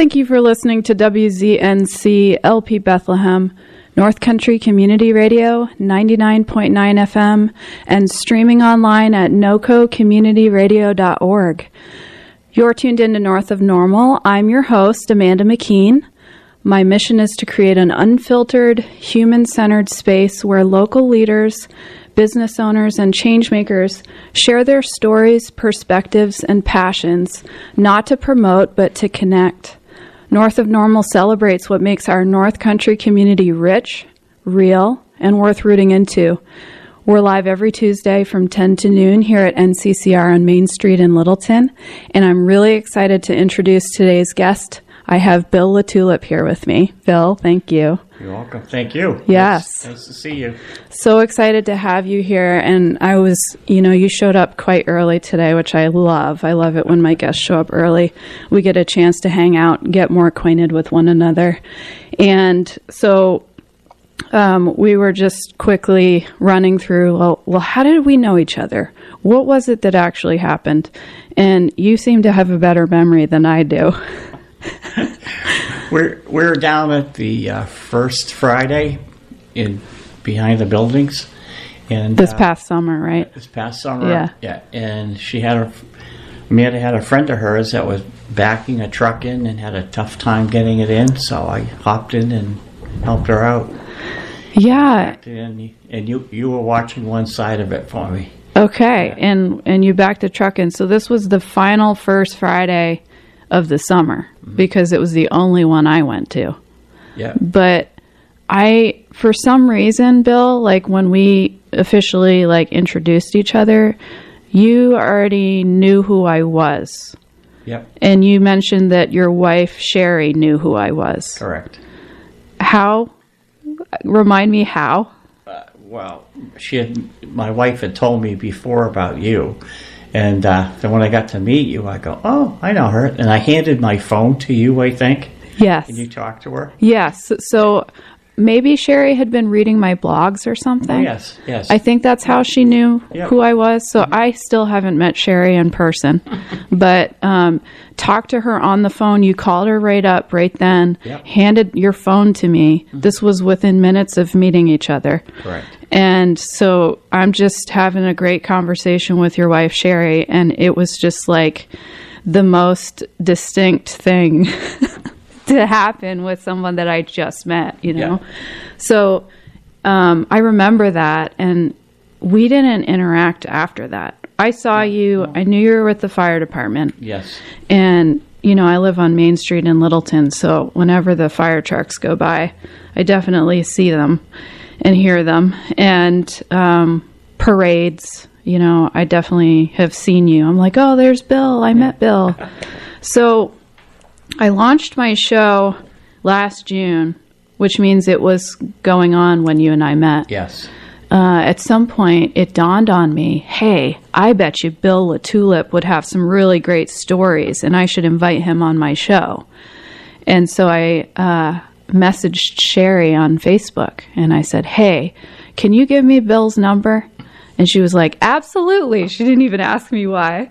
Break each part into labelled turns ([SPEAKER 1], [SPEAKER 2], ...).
[SPEAKER 1] Thank you for listening to WZNC LP Bethlehem, North Country Community Radio, 99.9 FM, and streaming online at nococommunityradio.org. You're tuned into North of Normal. I'm your host, Amanda McKeen. My mission is to create an unfiltered, human-centered space where local leaders, business owners, and changemakers share their stories, perspectives, and passions, not to promote, but to connect. North of Normal celebrates what makes our North Country community rich, real, and worth rooting into. We're live every Tuesday from 10 to noon here at NCCR on Main Street in Littleton, and I'm really excited to introduce today's guest. I have Bill Latulip here with me. Bill, thank you.
[SPEAKER 2] You're welcome. Thank you.
[SPEAKER 1] Yes.
[SPEAKER 2] Nice to see you.
[SPEAKER 1] So excited to have you here. And I was, you showed up quite early today, which I love. I love it when my guests show up early. We get a chance to hang out and get more acquainted with one another. And so we were just quickly running through, well, how did we know each other? What was it that actually happened? And you seem to have a better memory than I do.
[SPEAKER 2] We're down at the first Friday behind the buildings, and
[SPEAKER 1] this past summer, right?
[SPEAKER 2] This past summer, yeah. And Amanda had a friend of hers that was backing a truck in and had a tough time getting it in, so I hopped in and helped her out.
[SPEAKER 1] Yeah.
[SPEAKER 2] And you were watching one side of it for me.
[SPEAKER 1] Okay,
[SPEAKER 2] yeah.
[SPEAKER 1] And you backed the truck in. So this was the final first Friday of the summer, because it was the only one I went to.
[SPEAKER 2] Yeah.
[SPEAKER 1] But for some reason, Bill, like when we officially introduced each other, you already knew who I was.
[SPEAKER 2] Yep.
[SPEAKER 1] And you mentioned that your wife, Sherry, knew who I was.
[SPEAKER 2] Correct.
[SPEAKER 1] How? Remind me how?
[SPEAKER 2] Well, my wife had told me before about you. And then when I got to meet you, I go, oh, I know her. And I handed my phone to you, I think.
[SPEAKER 1] Yes.
[SPEAKER 2] Can you talk to her?
[SPEAKER 1] Yes. So maybe Sherry had been reading my blogs or something.
[SPEAKER 2] Oh, yes.
[SPEAKER 1] I think that's how she knew who I was. So I still haven't met Sherry in person. But talked to her on the phone. You called her right up right then, handed your phone to me. Mm-hmm. This was within minutes of meeting each other.
[SPEAKER 2] Correct.
[SPEAKER 1] And so I'm just having a great conversation with your wife, Sherry, and it was just like the most distinct thing to happen with someone that I just met, Yeah. So I remember that, and we didn't interact after that. I saw you. I knew you were with the fire department.
[SPEAKER 2] Yes.
[SPEAKER 1] And, I live on Main Street in Littleton, so whenever the fire trucks go by, I definitely see them and hear them. And parades, I definitely have seen you. I'm like, oh, there's Bill. I met Bill. So I launched my show last June, which means it was going on when you and I met.
[SPEAKER 2] Yes.
[SPEAKER 1] At some point, it dawned on me, hey, I bet you Bill Latulip would have some really great stories, and I should invite him on my show. And so I messaged Sherry on Facebook, and I said, hey, can you give me Bill's number? And she was like, absolutely. She didn't even ask me why.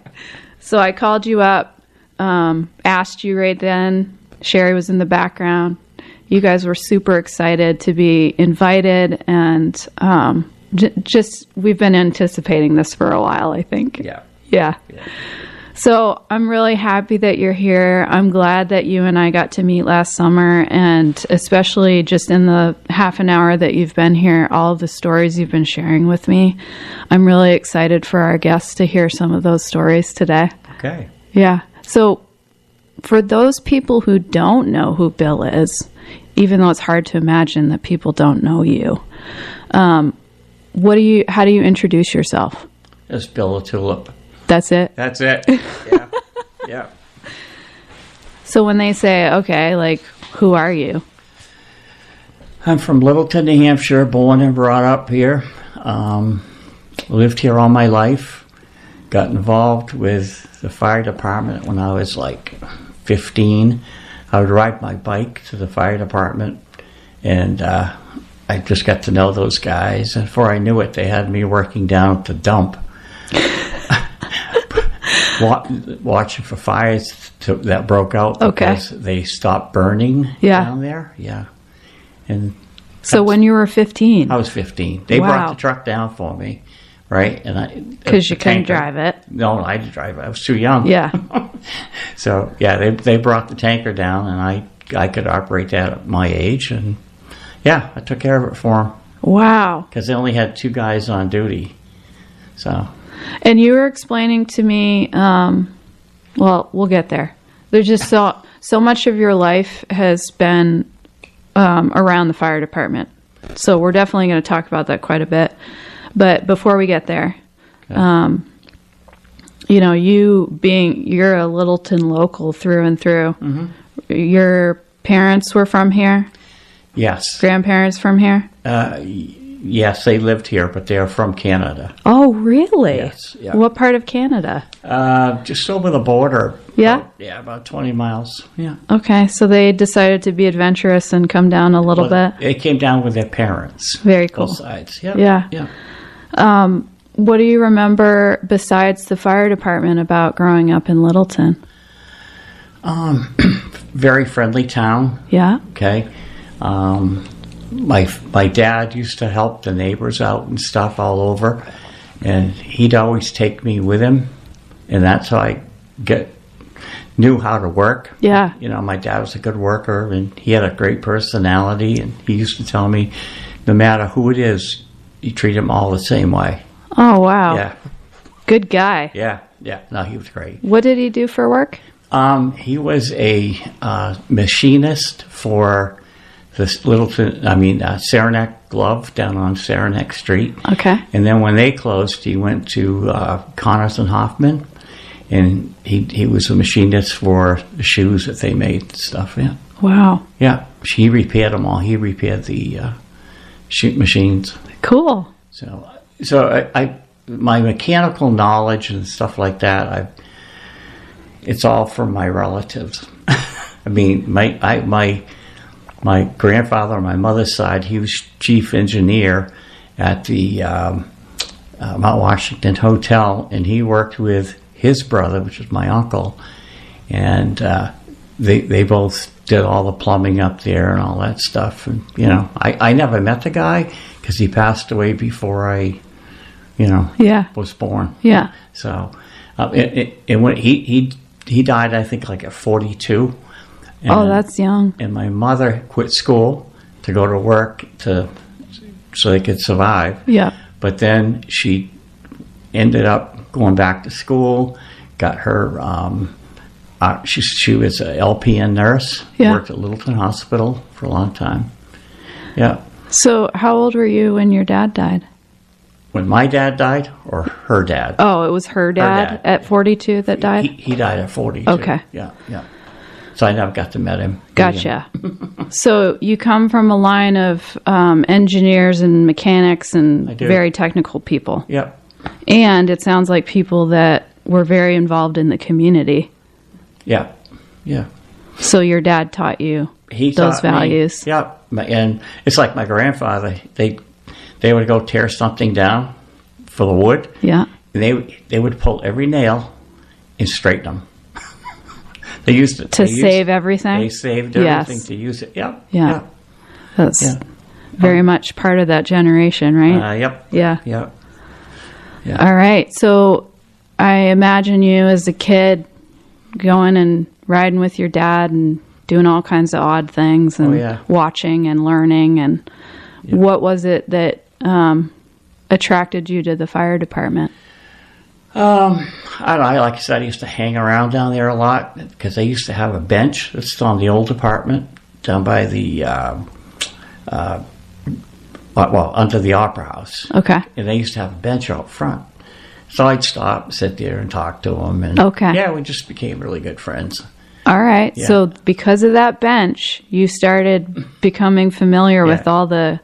[SPEAKER 1] So I called you up, asked you right then. Sherry was in the background. You guys were super excited to be invited, and just we've been anticipating this for a while, I think. Yeah. So I'm really happy that you're here. I'm glad that you and I got to meet last summer, and especially just in the half an hour that you've been here, all of the stories you've been sharing with me. I'm really excited for our guests to hear some of those stories today.
[SPEAKER 2] Okay.
[SPEAKER 1] Yeah. So for those people who don't know who Bill is, even though it's hard to imagine that people don't know you, how do you introduce yourself?
[SPEAKER 2] It's Bill Latulip.
[SPEAKER 1] That's it?
[SPEAKER 2] That's it. Yeah.
[SPEAKER 1] So when they say, okay, who are you?
[SPEAKER 2] I'm from Littleton, New Hampshire, born and brought up here. Lived here all my life. Got involved with the fire department when I was 15. I would ride my bike to the fire department, and I just got to know those guys. And before I knew it, they had me working down at the dump. watching for fires that broke out because they stopped burning down there. Yeah. And
[SPEAKER 1] so when you were 15?
[SPEAKER 2] I was 15. They brought the truck down for me, right? And
[SPEAKER 1] because you couldn't drive it.
[SPEAKER 2] No, I didn't drive it. I was too young.
[SPEAKER 1] Yeah.
[SPEAKER 2] So, they brought the tanker down, and I could operate that at my age. And, I took care of it for them.
[SPEAKER 1] Wow.
[SPEAKER 2] Because they only had 2 guys on duty. So.
[SPEAKER 1] And you were explaining to me, well, we'll get there. There's just so much of your life has been around the fire department. So we're definitely going to talk about that quite a bit. But before we get there, you're a Littleton local through and through. Mm-hmm. Your parents were from here?
[SPEAKER 2] Yes.
[SPEAKER 1] Grandparents from here?
[SPEAKER 2] Yes, they lived here, but they're from Canada.
[SPEAKER 1] Oh, really?
[SPEAKER 2] Yes. Yeah.
[SPEAKER 1] What part of Canada?
[SPEAKER 2] Just over the border.
[SPEAKER 1] Yeah?
[SPEAKER 2] About 20 miles. Yeah.
[SPEAKER 1] Okay, so they decided to be adventurous and come down a little bit?
[SPEAKER 2] They came down with their parents.
[SPEAKER 1] Very cool.
[SPEAKER 2] Both sides. Yeah.
[SPEAKER 1] What do you remember besides the fire department about growing up in Littleton?
[SPEAKER 2] Very friendly town.
[SPEAKER 1] Yeah.
[SPEAKER 2] Okay. My dad used to help the neighbors out and stuff all over, and he'd always take me with him, and that's how I knew how to work.
[SPEAKER 1] Yeah.
[SPEAKER 2] My dad was a good worker, and he had a great personality, and he used to tell me, no matter who it is, you treat them all the same way.
[SPEAKER 1] Oh, wow.
[SPEAKER 2] Yeah.
[SPEAKER 1] Good guy.
[SPEAKER 2] Yeah. No, he was great.
[SPEAKER 1] What did he do for work?
[SPEAKER 2] He was a machinist for this Saranac Glove down on Saranac Street.
[SPEAKER 1] Okay.
[SPEAKER 2] And then when they closed, he went to Connors and Hoffman, and he was a machinist for the shoes that they made and stuff. Yeah.
[SPEAKER 1] Wow.
[SPEAKER 2] Yeah. He repaired them all. He repaired the shoot machines.
[SPEAKER 1] Cool.
[SPEAKER 2] So I my mechanical knowledge and stuff like that, it's all from my relatives. I mean, my grandfather on my mother's side, he was chief engineer at the Mount Washington Hotel, and he worked with his brother, which is my uncle, and they both did all the plumbing up there and all that stuff. And I never met the guy because he passed away before I was born.
[SPEAKER 1] Yeah.
[SPEAKER 2] So and when he died, I think like at 42.
[SPEAKER 1] And, that's young.
[SPEAKER 2] And my mother quit school to go to work so they could survive.
[SPEAKER 1] Yeah.
[SPEAKER 2] But then she ended up going back to school, got her, she was an LPN nurse, worked at Littleton Hospital for a long time. Yeah.
[SPEAKER 1] So how old were you when your dad died?
[SPEAKER 2] When my dad died or her dad?
[SPEAKER 1] Oh, it was her dad at 42 that died?
[SPEAKER 2] He died at 42.
[SPEAKER 1] Okay.
[SPEAKER 2] Yeah. So I never got to meet him.
[SPEAKER 1] Gotcha. So you come from a line of engineers and mechanics and very technical people.
[SPEAKER 2] Yep.
[SPEAKER 1] And it sounds like people that were very involved in the community.
[SPEAKER 2] Yeah.
[SPEAKER 1] So your dad taught you those values.
[SPEAKER 2] Yeah. And it's like my grandfather. They would go tear something down for the wood. Yeah. And they would pull every nail and straighten them. They used it
[SPEAKER 1] to save everything.
[SPEAKER 2] They saved everything to use it. Yep.
[SPEAKER 1] Yeah. That's very much part of that generation, right?
[SPEAKER 2] Yep.
[SPEAKER 1] Yeah. All right. So I imagine you as a kid going and riding with your dad and doing all kinds of odd things and watching and learning. And what was it that attracted you to the fire department?
[SPEAKER 2] I don't know. Like I said, I used to hang around down there a lot because they used to have a bench that's on the old department down by the, under the Opera House.
[SPEAKER 1] Okay.
[SPEAKER 2] And they used to have a bench out front. So I'd stop, sit there, and talk to them. And we just became really good friends.
[SPEAKER 1] All right. Yeah. So because of that bench, you started becoming familiar with all the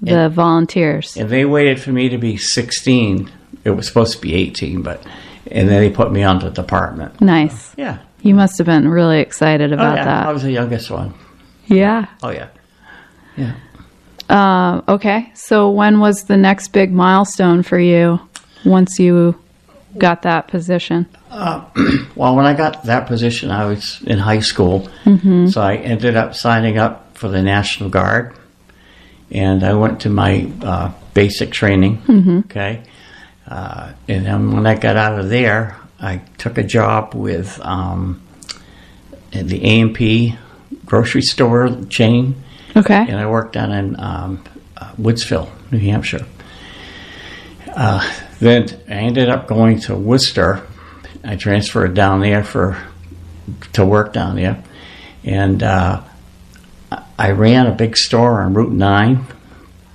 [SPEAKER 1] volunteers.
[SPEAKER 2] And they waited for me to be 16. It was supposed to be 18, and then they put me on the department.
[SPEAKER 1] Nice.
[SPEAKER 2] Yeah.
[SPEAKER 1] You must have been really excited about that.
[SPEAKER 2] I was the youngest one.
[SPEAKER 1] Yeah.
[SPEAKER 2] Oh, yeah. Yeah.
[SPEAKER 1] Okay. So when was the next big milestone for you once you got that position?
[SPEAKER 2] Well, when I got that position, I was in high school, so I ended up signing up for the National Guard, and I went to my basic training, okay? And then when I got out of there, I took a job with the A&P grocery store chain,
[SPEAKER 1] Okay.
[SPEAKER 2] and I worked down in Woodsville, New Hampshire. Then I ended up going to Worcester. I transferred down there to work down there, and I ran a big store on Route 9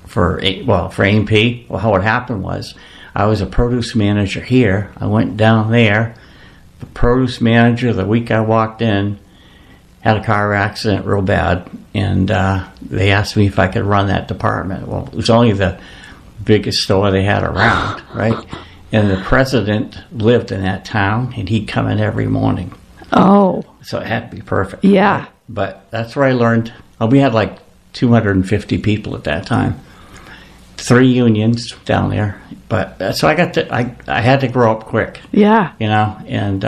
[SPEAKER 2] for A&P. Well, how it happened was I was a produce manager here. I went down there. The produce manager, the week I walked in, had a car accident real bad, and they asked me if I could run that department. Well, it was only the biggest store they had around, right? And the president lived in that town, and he'd come in every morning.
[SPEAKER 1] Oh.
[SPEAKER 2] So it had to be perfect.
[SPEAKER 1] Yeah.
[SPEAKER 2] Right? But that's where I learned. We had like 250 people at that time. 3 unions down there. But so I had to grow up quick.
[SPEAKER 1] Yeah.
[SPEAKER 2] You know, and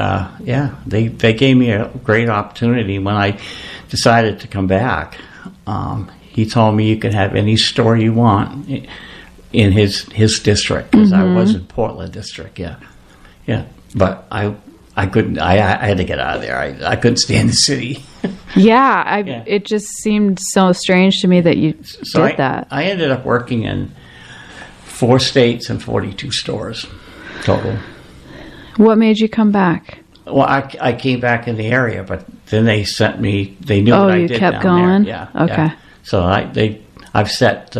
[SPEAKER 2] they gave me a great opportunity when I decided to come back. He told me you can have any store you want in his district, because I was in Portland district. Yeah. But I couldn't. I had to get out of there. I couldn't stand the city.
[SPEAKER 1] Yeah. It just seemed so strange to me that you did that.
[SPEAKER 2] I ended up working in 4 states and 42 stores total.
[SPEAKER 1] What made you come back?
[SPEAKER 2] Well, I came back in the area, but then they sent me. They knew what I did.
[SPEAKER 1] Oh, you kept
[SPEAKER 2] down
[SPEAKER 1] going?
[SPEAKER 2] there. Yeah.
[SPEAKER 1] Okay.
[SPEAKER 2] Yeah. So I've set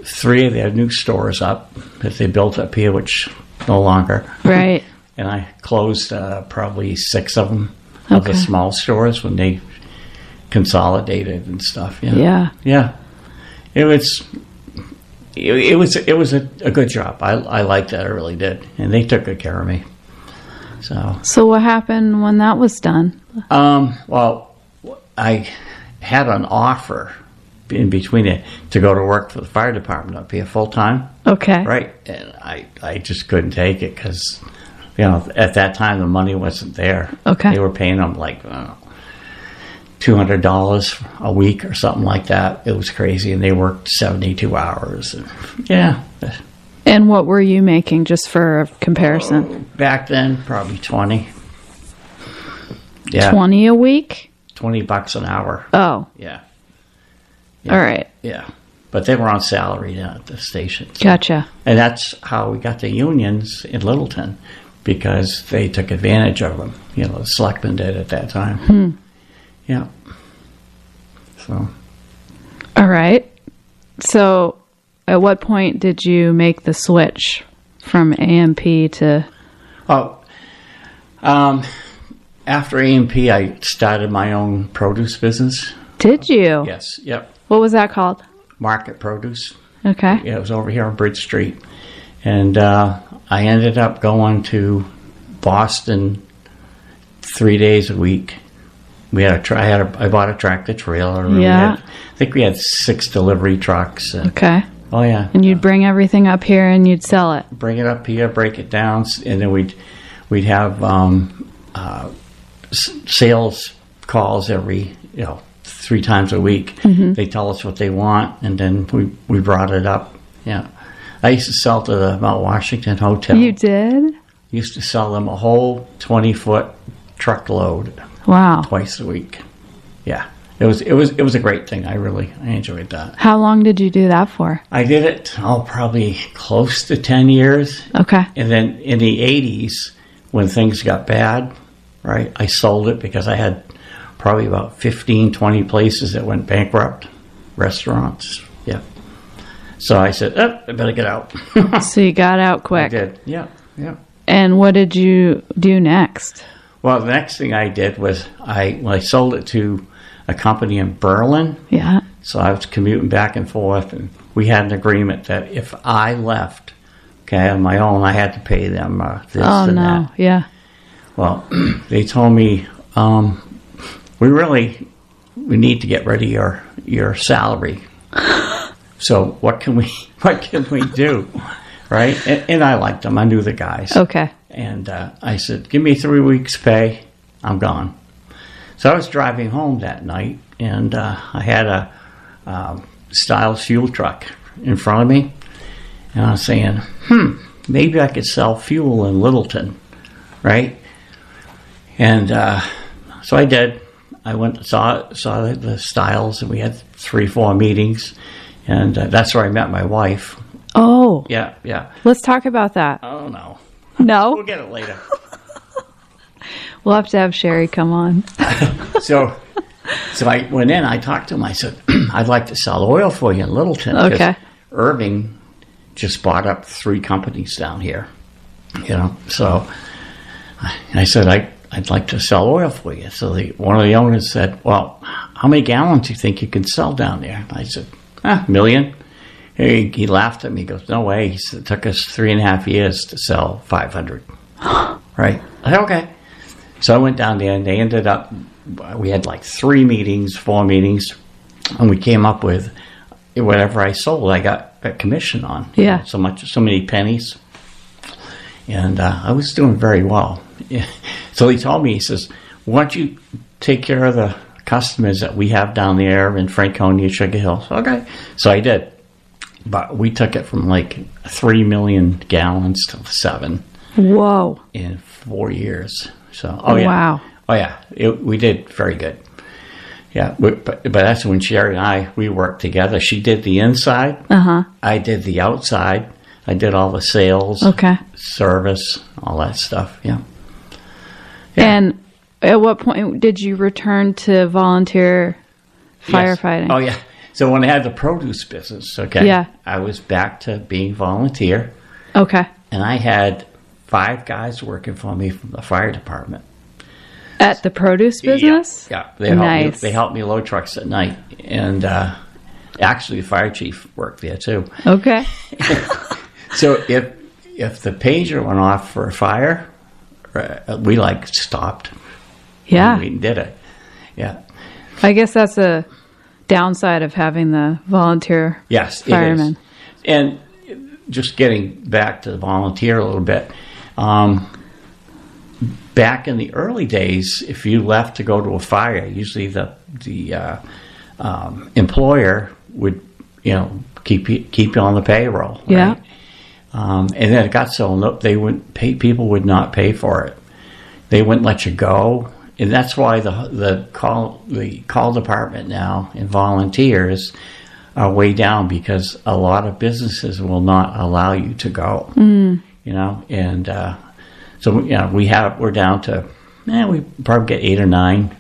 [SPEAKER 2] 3 of their new stores up that they built up here, which no longer.
[SPEAKER 1] Right.
[SPEAKER 2] And I closed probably 6 of them, of the small stores, when they consolidated and stuff. Yeah. It was a good job. I liked that. I really did, and they took good care of me. So
[SPEAKER 1] what happened when that was done?
[SPEAKER 2] Well, I had an offer in between it to go to work for the fire department up here full time. Okay. Right, and I just couldn't take it because, at that time the money wasn't there. Okay. They were paying them like $200 a week or something like that. It was crazy, and they worked 72 hours. Yeah.
[SPEAKER 1] And what were you making, just for comparison?
[SPEAKER 2] Back then, probably 20. Yeah.
[SPEAKER 1] 20 a week?
[SPEAKER 2] $20 an hour.
[SPEAKER 1] Oh.
[SPEAKER 2] Yeah.
[SPEAKER 1] All right.
[SPEAKER 2] Yeah. But they were on salary down at the station. So.
[SPEAKER 1] Gotcha.
[SPEAKER 2] And that's how we got the unions in Littleton, because they took advantage of them. The selectmen did at that time. Yeah. So.
[SPEAKER 1] All right. So, at what point did you make the switch from A&P to?
[SPEAKER 2] After A&P, I started my own produce business.
[SPEAKER 1] Did you?
[SPEAKER 2] Yes. Yep.
[SPEAKER 1] What was that called?
[SPEAKER 2] Market Produce.
[SPEAKER 1] Okay.
[SPEAKER 2] Yeah, it was over here on Bridge Street, and I ended up going to Boston 3 days a week. I bought a tractor trailer.
[SPEAKER 1] Yeah.
[SPEAKER 2] I think we had 6 delivery trucks.
[SPEAKER 1] Okay.
[SPEAKER 2] Oh yeah.
[SPEAKER 1] And you'd bring everything up here and you'd sell it.
[SPEAKER 2] Bring it up here, break it down, and then we'd have sales calls every 3 times a week. They tell us what they want, and then we brought it up. Yeah. I used to sell to the Mount Washington Hotel.
[SPEAKER 1] You did?
[SPEAKER 2] Used to sell them a whole 20-foot truckload.
[SPEAKER 1] Wow.
[SPEAKER 2] Twice a week. Yeah. It was a great thing. I enjoyed that.
[SPEAKER 1] How long did you do that for?
[SPEAKER 2] I did it, probably close to 10 years.
[SPEAKER 1] Okay.
[SPEAKER 2] And then in the 80s, when things got bad, right, I sold it because I had probably about 15, 20 places that went bankrupt, restaurants. Yeah. So I said, I better get out.
[SPEAKER 1] So you got out quick.
[SPEAKER 2] I did. Yeah.
[SPEAKER 1] And what did you do next?
[SPEAKER 2] Well, the next thing I did was I sold it to a company in Berlin.
[SPEAKER 1] Yeah.
[SPEAKER 2] So I was commuting back and forth, and we had an agreement that if I left, on my own, I had to pay them this and that.
[SPEAKER 1] Yeah.
[SPEAKER 2] Well, they told me we need to get rid of your salary. So what can we do? right? And I liked them. I knew the guys.
[SPEAKER 1] Okay.
[SPEAKER 2] And I said, give me 3 weeks' pay. I'm gone. So I was driving home that night, and I had a Stiles fuel truck in front of me. And I was saying, maybe I could sell fuel in Littleton, right? And so I did. I went and saw the Stiles, and we had 3-4 meetings. And that's where I met my wife.
[SPEAKER 1] Oh.
[SPEAKER 2] Yeah.
[SPEAKER 1] Let's talk about that.
[SPEAKER 2] Oh, no.
[SPEAKER 1] No?
[SPEAKER 2] We'll get it later.
[SPEAKER 1] We'll have to have Sherry come on.
[SPEAKER 2] So I went in, I talked to him, I said, I'd like to sell oil for you in Littleton.
[SPEAKER 1] Okay.
[SPEAKER 2] Irving just bought up 3 companies down here, So I said, I'd like to sell oil for you. So one of the owners said, well, how many gallons do you think you can sell down there? I said, 1 million. He laughed at me. He goes, no way. He said, it took us 3.5 years to sell 500. Right? I said, okay. So I went down there, and they ended up, we had like 4 meetings, and we came up with whatever I sold, I got a commission on.
[SPEAKER 1] Yeah.
[SPEAKER 2] So many pennies. And I was doing very well. So he told me, he says, why don't you take care of the customers that we have down there in Franconia, Sugar Hill? Okay. So I did. But we took it from like 3 million gallons to 7.
[SPEAKER 1] Whoa.
[SPEAKER 2] In 4 years. So,
[SPEAKER 1] wow.
[SPEAKER 2] Oh, yeah. We did very good. Yeah. But that's when Sherry and we worked together. She did the inside.
[SPEAKER 1] Uh-huh.
[SPEAKER 2] I did the outside. I did all the sales.
[SPEAKER 1] Okay.
[SPEAKER 2] Service, all that stuff. Yeah.
[SPEAKER 1] And at what point did you return to volunteer firefighting?
[SPEAKER 2] Yes. Oh, yeah. So when I had the produce business, I was back to being volunteer.
[SPEAKER 1] Okay.
[SPEAKER 2] And I had 5 guys working for me from the fire department.
[SPEAKER 1] At the produce business?
[SPEAKER 2] Yeah. They helped me load trucks at night. And actually, the fire chief worked there, too.
[SPEAKER 1] Okay.
[SPEAKER 2] So if the pager went off for a fire, we, stopped.
[SPEAKER 1] Yeah.
[SPEAKER 2] And we did it. Yeah.
[SPEAKER 1] I guess that's a downside of having the volunteer firemen.
[SPEAKER 2] It is. And just getting back to the volunteer a little bit, back in the early days, if you left to go to a fire, usually the employer would, keep you on the payroll. Right?
[SPEAKER 1] Yeah.
[SPEAKER 2] And then it got so they wouldn't pay. People would not pay for it. They wouldn't let you go. And that's why the call department now and volunteers are way down, because a lot of businesses will not allow you to go. And so we're down to we probably get 8 or 9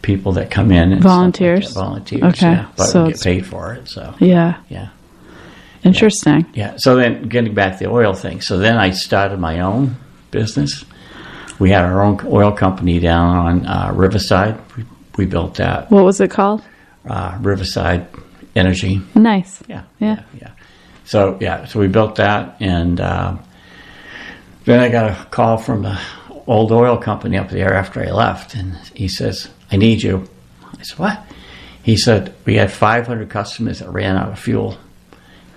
[SPEAKER 2] people that come in and
[SPEAKER 1] volunteers.
[SPEAKER 2] Stuff like that. Volunteers,
[SPEAKER 1] okay.
[SPEAKER 2] yeah, but
[SPEAKER 1] so
[SPEAKER 2] we get paid for it. So
[SPEAKER 1] yeah. Interesting.
[SPEAKER 2] Yeah. So then getting back to the oil thing. So then I started my own business. We had our own oil company down on Riverside. We built that.
[SPEAKER 1] What was it called?
[SPEAKER 2] Riverside Energy.
[SPEAKER 1] Nice.
[SPEAKER 2] Yeah. So we built that, and then I got a call from the old oil company up there after I left, and he says, I need you. I said, what? He said, we had 500 customers that ran out of fuel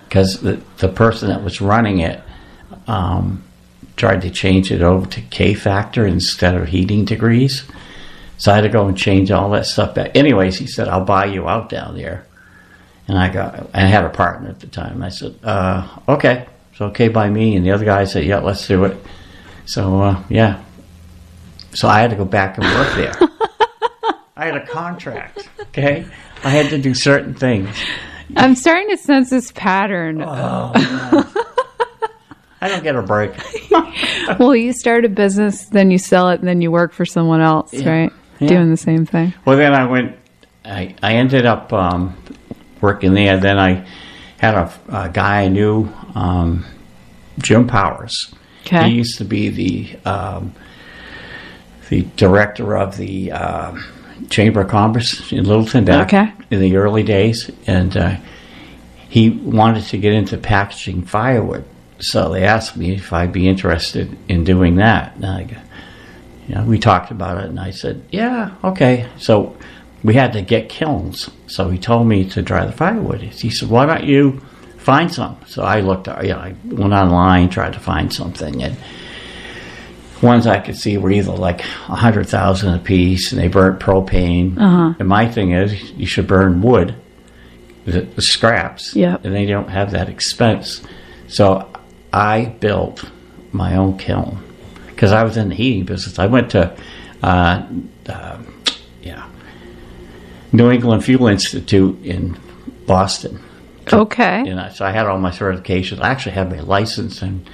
[SPEAKER 2] because the person that was running it tried to change it over to K factor instead of heating degrees. So I had to go and change all that stuff back. Anyways, he said, I'll buy you out down there. And I had a partner at the time. I said, okay, it's okay by me. And the other guy said, yeah, let's do it. So, So I had to go back and work there. I had a contract, okay? I had to do certain things.
[SPEAKER 1] I'm starting to sense this pattern.
[SPEAKER 2] Oh, man. I don't get a break.
[SPEAKER 1] Well, you start a business, then you sell it, and then you work for someone else, right? Yeah. Doing the same thing.
[SPEAKER 2] Well, then I ended up working there. Then I had a guy I knew, Jim Powers.
[SPEAKER 1] Okay.
[SPEAKER 2] He used to be the director of the Chamber of Commerce in Littleton back in the early days. And he wanted to get into packaging firewood. So they asked me if I'd be interested in doing that. And we talked about it, and I said, yeah, okay. So we had to get kilns. So he told me to dry the firewood. He said, why don't you find some. So I looked, I went online, tried to find something, and ones I could see were either like 100,000 a piece, and they burnt propane. And my thing is, you should burn wood, the scraps, and they don't have that expense. So I built my own kiln because I was in the heating business. I went to New England Fuel Institute in Boston.
[SPEAKER 1] Okay.
[SPEAKER 2] And so I had all my certifications. I actually had my license in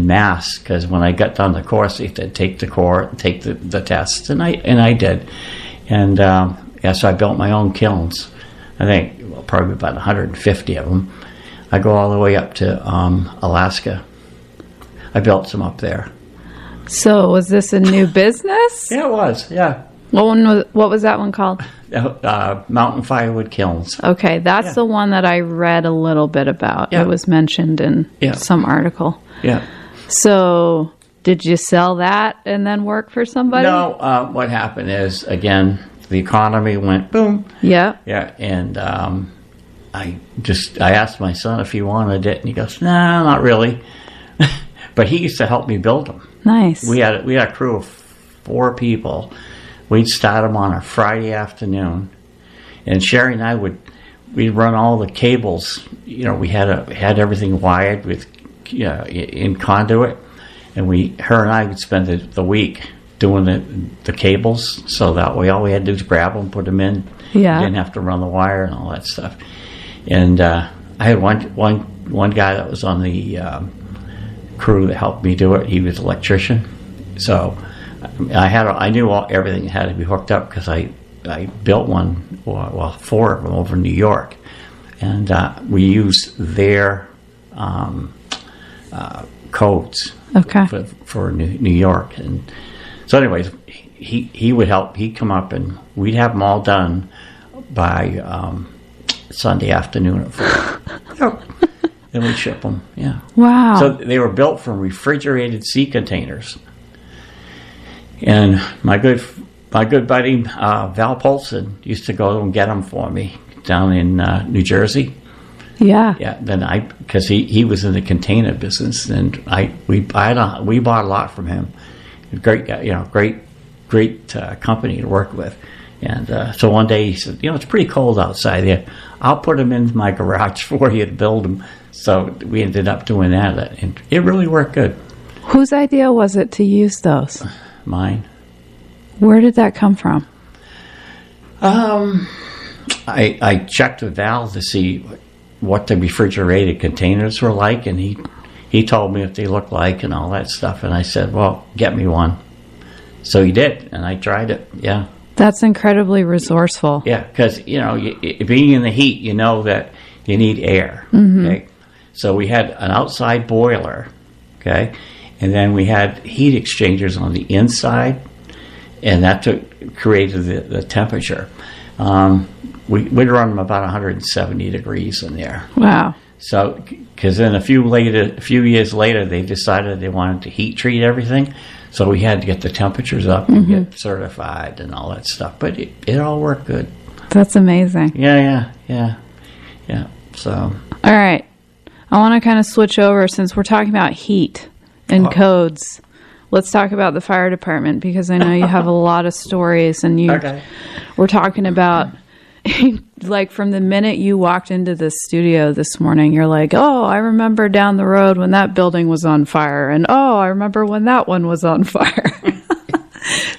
[SPEAKER 2] Mass, because when I got done the course, they said take the tests, and I did. And so I built my own kilns. I think probably about 150 of them. I go all the way up to Alaska. I built some up there.
[SPEAKER 1] So was this a new business?
[SPEAKER 2] Yeah, it was. Yeah.
[SPEAKER 1] What was that one called?
[SPEAKER 2] Mountain Firewood Kilns.
[SPEAKER 1] Okay, that's the one that I read a little bit about.
[SPEAKER 2] Yeah.
[SPEAKER 1] It was mentioned in some article.
[SPEAKER 2] Yeah.
[SPEAKER 1] So did you sell that and then work for somebody?
[SPEAKER 2] No, what happened is, again, the economy went boom.
[SPEAKER 1] Yeah.
[SPEAKER 2] Yeah, and I asked my son if he wanted it, and he goes, "Nah, not really." But he used to help me build them.
[SPEAKER 1] Nice.
[SPEAKER 2] We had a crew of 4 people. We'd start them on a Friday afternoon, and Sherry and I we'd run all the cables. You know, we had everything wired with in conduit, and her and I would spend the week doing the cables. So that way, all we had to do was grab them, put them in.
[SPEAKER 1] Yeah.
[SPEAKER 2] Didn't have to run the wire and all that stuff. And I had one guy that was on the crew that helped me do it. He was an electrician, so I knew everything had to be hooked up, because I built 4 of them over in New York, and we used their codes for New York. And so anyways, he would help. He'd come up, and we'd have them all done by Sunday afternoon at 4. Then we'd ship them. Yeah.
[SPEAKER 1] Wow.
[SPEAKER 2] So they were built from refrigerated sea containers. And my good buddy Val Polson used to go and get them for me down in New Jersey.
[SPEAKER 1] Yeah.
[SPEAKER 2] Yeah. Then because he was in the container business, and we bought a lot from him. Great, great company to work with. And so one day he said, "It's pretty cold outside there. I'll put them in my garage for you to build them." So we ended up doing that, and it really worked good.
[SPEAKER 1] Whose idea was it to use those?
[SPEAKER 2] Mine.
[SPEAKER 1] Where did that come from?
[SPEAKER 2] I checked with Val to see what the refrigerated containers were like, and he told me what they looked like and all that stuff, and I said, "Well, get me one." So he did, and I tried it. Yeah.
[SPEAKER 1] That's incredibly resourceful.
[SPEAKER 2] Yeah, because being in the heat, you know that you need air.
[SPEAKER 1] Mm-hmm.
[SPEAKER 2] Okay, so we had an outside boiler. Okay, and then we had heat exchangers on the inside, and that created the temperature. We'd run them about 170 degrees in there.
[SPEAKER 1] Wow.
[SPEAKER 2] So, because then a few years later, they decided they wanted to heat treat everything. So we had to get the temperatures up and get certified and all that stuff. But it all worked good.
[SPEAKER 1] That's amazing.
[SPEAKER 2] Yeah. So.
[SPEAKER 1] All right. I want to kind of switch over, since we're talking about heat and codes. Let's talk about the fire department, because I know you have a lot of stories, and we're talking about, like, from the minute you walked into this studio this morning, you're like, "Oh, I remember down the road when that building was on fire, and oh, I remember when that one was on fire."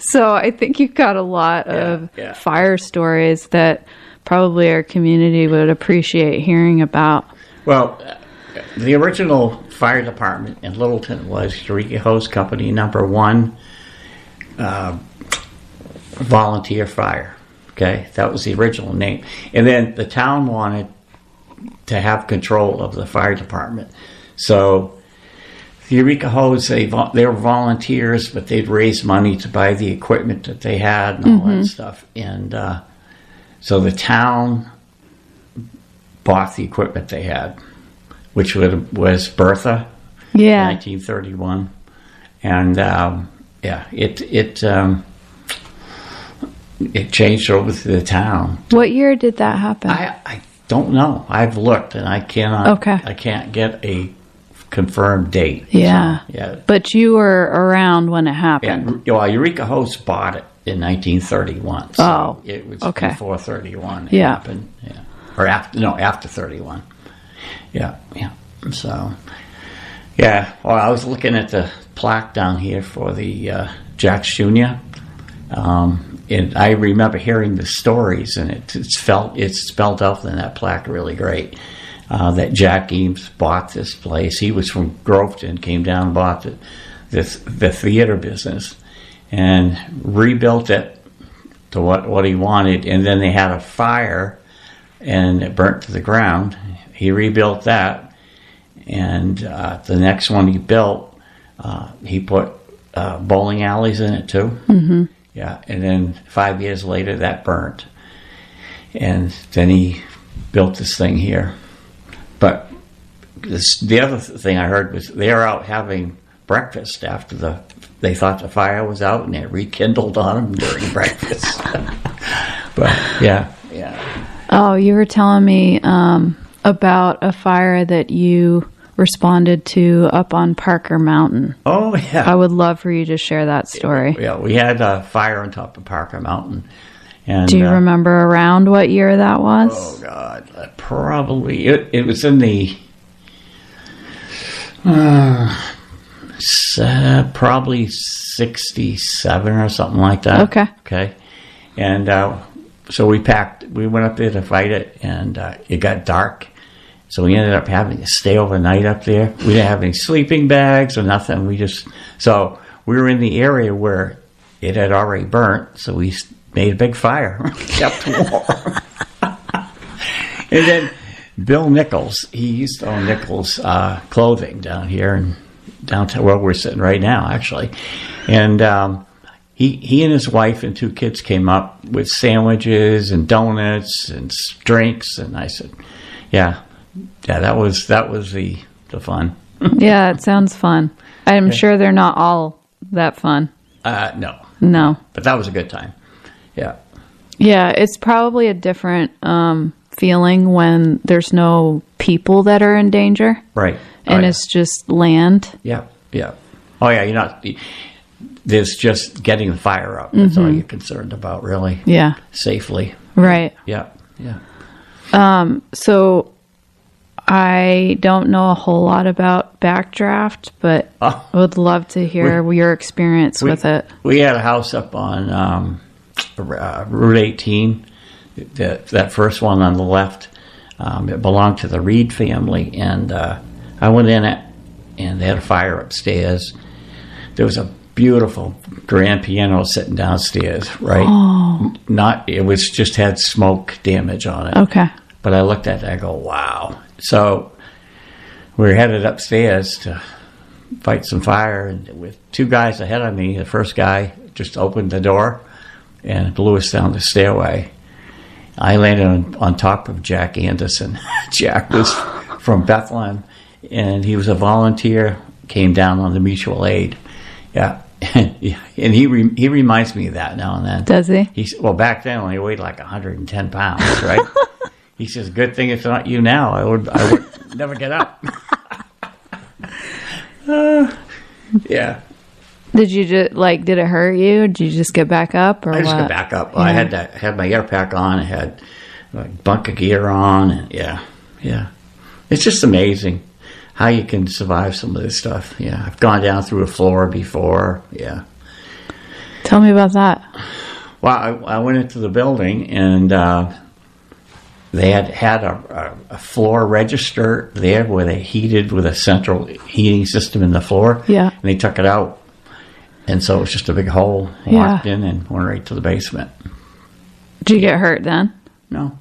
[SPEAKER 1] So I think you've got a lot of fire stories that probably our community would appreciate hearing about.
[SPEAKER 2] Well, the original fire department in Littleton was Eureka Hose Company #1 volunteer fire. Okay, that was the original name. And then the town wanted to have control of the fire department. So the Eureka Hose, they were volunteers, but they'd raise money to buy the equipment that they had and all that stuff. And so the town bought the equipment they had, which was Bertha in 1931. And it changed over to the town.
[SPEAKER 1] What year did that happen?
[SPEAKER 2] I don't know. I've looked, and I cannot.
[SPEAKER 1] Okay.
[SPEAKER 2] I can't get a confirmed date.
[SPEAKER 1] Yeah.
[SPEAKER 2] So, yeah.
[SPEAKER 1] But you were around when it happened.
[SPEAKER 2] Yeah. Well, Eureka Host bought it in 1931. So it was before 31. It happened. Yeah. Or after 31. Yeah. So, yeah. Well, I was looking at the plaque down here for the Jack's Jr. And I remember hearing the stories, and it's spelled out in that plaque really great. That Jack Eames bought this place. He was from Groveton, came down and bought the theater business, and rebuilt it to what he wanted. And then they had a fire, and it burnt to the ground. He rebuilt that, and the next one he built, he put bowling alleys in it too. Mm-hmm. Yeah, and then 5 years later, that burnt, and then he built this thing here. But the other thing I heard was they were out having breakfast after they thought the fire was out, and they rekindled on them during breakfast. But yeah.
[SPEAKER 1] Oh, you were telling me about a fire that you responded to up on Parker Mountain.
[SPEAKER 2] Oh yeah.
[SPEAKER 1] I would love for you to share that story.
[SPEAKER 2] Yeah, we had a fire on top of Parker Mountain. And,
[SPEAKER 1] do you remember around what year that was?
[SPEAKER 2] Oh God, probably it was in the probably 67 or something like that. Okay, and so we went up there to fight it, and it got dark, so we ended up having to stay overnight up there. We didn't have any sleeping bags or nothing. So we were in the area where it had already burnt, so we made a big fire, kept warm. And then Bill Nichols, he used to own Nichols Clothing down here in downtown where we're sitting right now, actually. And he and his wife and 2 kids came up with sandwiches and donuts and drinks, and I said, yeah, that was the fun.
[SPEAKER 1] Yeah, it sounds fun. I'm sure they're not all that fun.
[SPEAKER 2] No. But that was a good time. Yeah.
[SPEAKER 1] Yeah, it's probably a different feeling when there's no people that are in danger.
[SPEAKER 2] Right.
[SPEAKER 1] And it's just land.
[SPEAKER 2] Yeah. Oh, yeah, there's just getting the fire up. That's all you're concerned about, really.
[SPEAKER 1] Yeah.
[SPEAKER 2] Safely.
[SPEAKER 1] Right.
[SPEAKER 2] Yeah.
[SPEAKER 1] So I don't know a whole lot about backdraft, but I would love to hear your experience with it. We
[SPEAKER 2] had a house up on Route 18, that first one on the left. It belonged to the Reed family, and I went in it, and they had a fire upstairs. There was a beautiful grand piano sitting downstairs, right? Oh. It was just had smoke damage on it.
[SPEAKER 1] Okay.
[SPEAKER 2] But I looked at it, I go, wow. So we were headed upstairs to fight some fire, and with 2 guys ahead of me, the first guy just opened the door and blew us down the stairway. I landed on top of Jack Anderson. Jack was from Bethlehem, and he was a volunteer, came down on the mutual aid. Yeah. And he reminds me of that now and then.
[SPEAKER 1] Does he?
[SPEAKER 2] Well, back then he weighed like 110 pounds, right? He says, good thing it's not you now. I would never get up. Yeah.
[SPEAKER 1] Did you just, did it hurt you? Did you just get back up, or
[SPEAKER 2] I just
[SPEAKER 1] what?
[SPEAKER 2] got back up. Yeah. I had my air pack on. I had a bunk of gear on. And yeah. It's just amazing how you can survive some of this stuff. Yeah. I've gone down through a floor before. Yeah.
[SPEAKER 1] Tell me about that.
[SPEAKER 2] Well, I went into the building, and they had a floor register there where they heated with a central heating system in the floor. Yeah. And they took it out. And so it was just a big hole, walked in and went right to the basement.
[SPEAKER 1] Did you get hurt then?
[SPEAKER 2] No.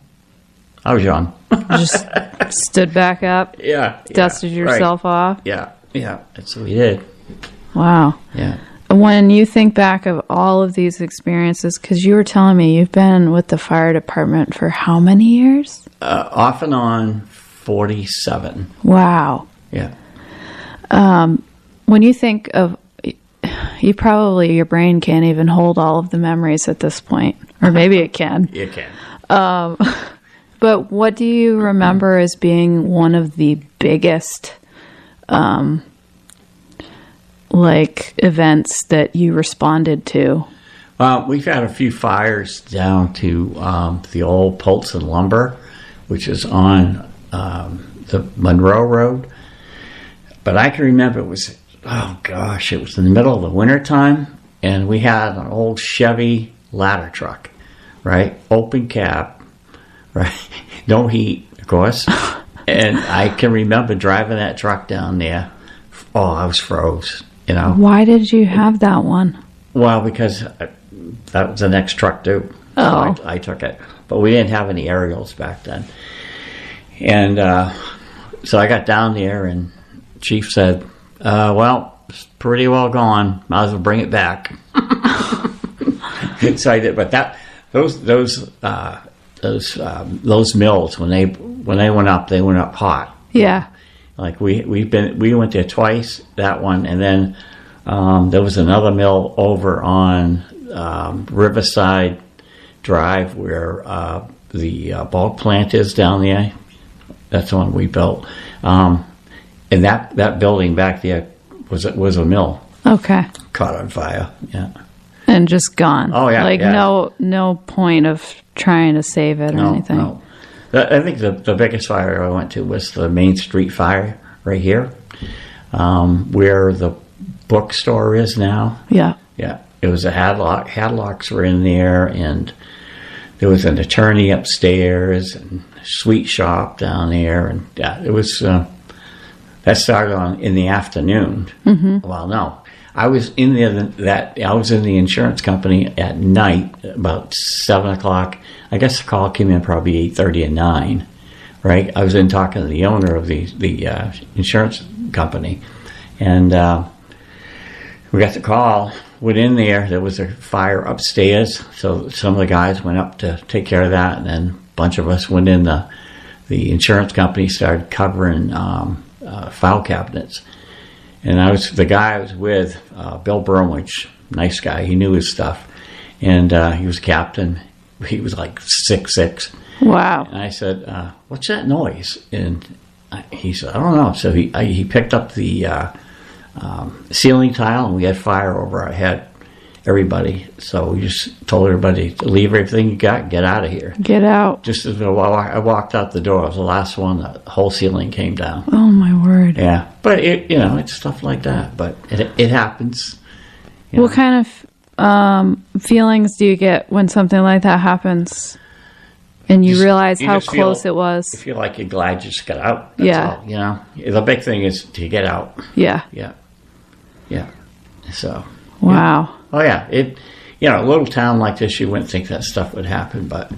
[SPEAKER 2] I was young.
[SPEAKER 1] Just stood back up?
[SPEAKER 2] Yeah.
[SPEAKER 1] Dusted yourself off?
[SPEAKER 2] Yeah. That's what we did.
[SPEAKER 1] Wow.
[SPEAKER 2] Yeah.
[SPEAKER 1] When you think back of all of these experiences, because you were telling me you've been with the fire department for how many years?
[SPEAKER 2] Off and on, 47.
[SPEAKER 1] Wow.
[SPEAKER 2] Yeah.
[SPEAKER 1] When you think of, your brain can't even hold all of the memories at this point. Or maybe it can.
[SPEAKER 2] It can.
[SPEAKER 1] But what do you remember as being one of the biggest, events that you responded to?
[SPEAKER 2] We've had a few fires down to the old Polson Lumber, which is on the Monroe Road. But I can remember it was in the middle of the wintertime, and we had an old Chevy ladder truck, right? Open cab, right? No heat, of course. And I can remember driving that truck down there. Oh, I was froze,
[SPEAKER 1] Why did you have that one?
[SPEAKER 2] Well, because that was the next truck due.
[SPEAKER 1] Oh.
[SPEAKER 2] So I took it. But we didn't have any aerials back then. And so I got down there, and Chief said, well, it's pretty well gone. Might as well bring it back. So I did. But those mills, when they went up, they went up hot.
[SPEAKER 1] Yeah.
[SPEAKER 2] Like we went there twice, that one, and then there was another mill over on Riverside Drive where the bulk plant is down there. That's the one we built, and that building back there was a mill.
[SPEAKER 1] Okay.
[SPEAKER 2] Caught on fire. Yeah.
[SPEAKER 1] And just gone.
[SPEAKER 2] Oh yeah.
[SPEAKER 1] No point of trying to save it or anything.
[SPEAKER 2] No. I think the biggest fire I went to was the Main Street fire right here, where the bookstore is now.
[SPEAKER 1] Yeah.
[SPEAKER 2] Yeah. It was a Hadlock. Hadlocks were in there, and there was an attorney upstairs and a sweet shop down there, and it was that started in the afternoon. Mm-hmm. Well, no, I was in there. I was in the insurance company at night about 7:00. I guess the call came in probably 8:30 and 9. Right, I was in talking to the owner of the insurance company, and we got the call. Went in there. There was a fire upstairs, so some of the guys went up to take care of that, and then a bunch of us went in. The insurance company started covering file cabinets, and the guy I was with, Bill Bromwich, nice guy. He knew his stuff, and he was a captain. He was like 6'6".
[SPEAKER 1] Wow.
[SPEAKER 2] And I said, "What's that noise?" And he said, "I don't know." So he picked up the ceiling tile, and we had fire over our head, everybody. So we just told everybody to leave everything you got, get out of here.
[SPEAKER 1] Get out.
[SPEAKER 2] Just as I walked out the door, I was the last one. The whole ceiling came down.
[SPEAKER 1] Oh my word!
[SPEAKER 2] Yeah, but it's stuff like that. But it happens.
[SPEAKER 1] What kind of feelings do you get when something like that happens, and you realize how close it was?
[SPEAKER 2] You feel like you're glad you just got out. That's all, the big thing is to get out.
[SPEAKER 1] Yeah.
[SPEAKER 2] Yeah. Yeah. So.
[SPEAKER 1] Wow.
[SPEAKER 2] Yeah. Oh yeah. A little town like this, you wouldn't think that stuff would happen, but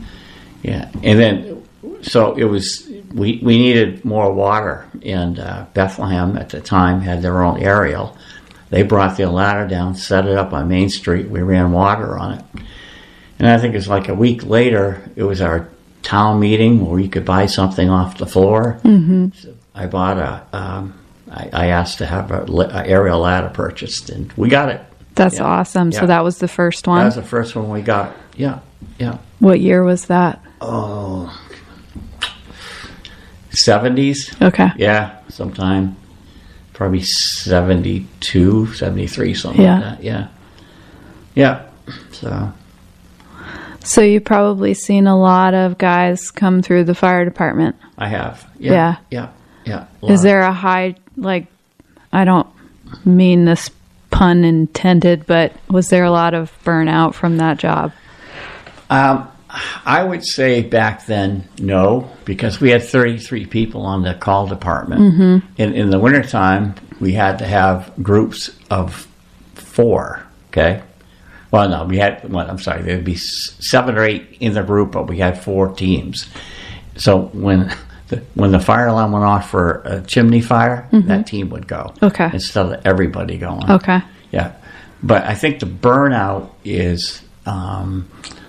[SPEAKER 2] yeah. And then, so it was. We needed more water, and Bethlehem at the time had their own aerial. They brought their ladder down, set it up on Main Street. We ran water on it, and I think it was like a week later. It was our town meeting where you could buy something off the floor. Mm-hmm. So I bought I asked to have an aerial ladder purchased, and we got it.
[SPEAKER 1] That's awesome. Yeah. So that was the first one?
[SPEAKER 2] That was the first one we got. Yeah, yeah.
[SPEAKER 1] What year was that?
[SPEAKER 2] Oh, 70s.
[SPEAKER 1] Okay.
[SPEAKER 2] Yeah, sometime. Probably 72, 73, something like that. Yeah. Yeah.
[SPEAKER 1] So you've probably seen a lot of guys come through the fire department.
[SPEAKER 2] I have. Yeah. Yeah. Yeah.
[SPEAKER 1] Is there a high, I don't mean this pun intended, but was there a lot of burnout from that job?
[SPEAKER 2] I would say back then, no, because we had 33 people on the call department. Mm-hmm. In the wintertime, we had to have groups of 4, okay? Well, no, there'd be 7 or 8 in the group, but we had 4 teams. So when the fire alarm went off for a chimney fire, mm-hmm. that team would go. Okay. Instead of everybody going.
[SPEAKER 1] Okay.
[SPEAKER 2] Yeah. But I think the burnout is...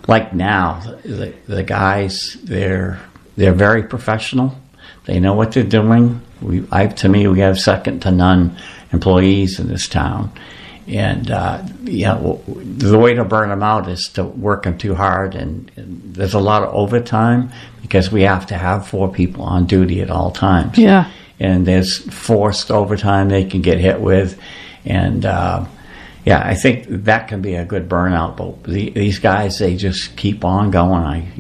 [SPEAKER 2] like now, the guys, they're very professional. They know what they're doing. We have second to none employees in this town, And the way to burn them out is to work them too hard, and there's a lot of overtime because we have to have 4 people on duty at all times.
[SPEAKER 1] Yeah.
[SPEAKER 2] And there's forced overtime they can get hit with, and I think that can be a good burnout. But these guys, they just keep on going.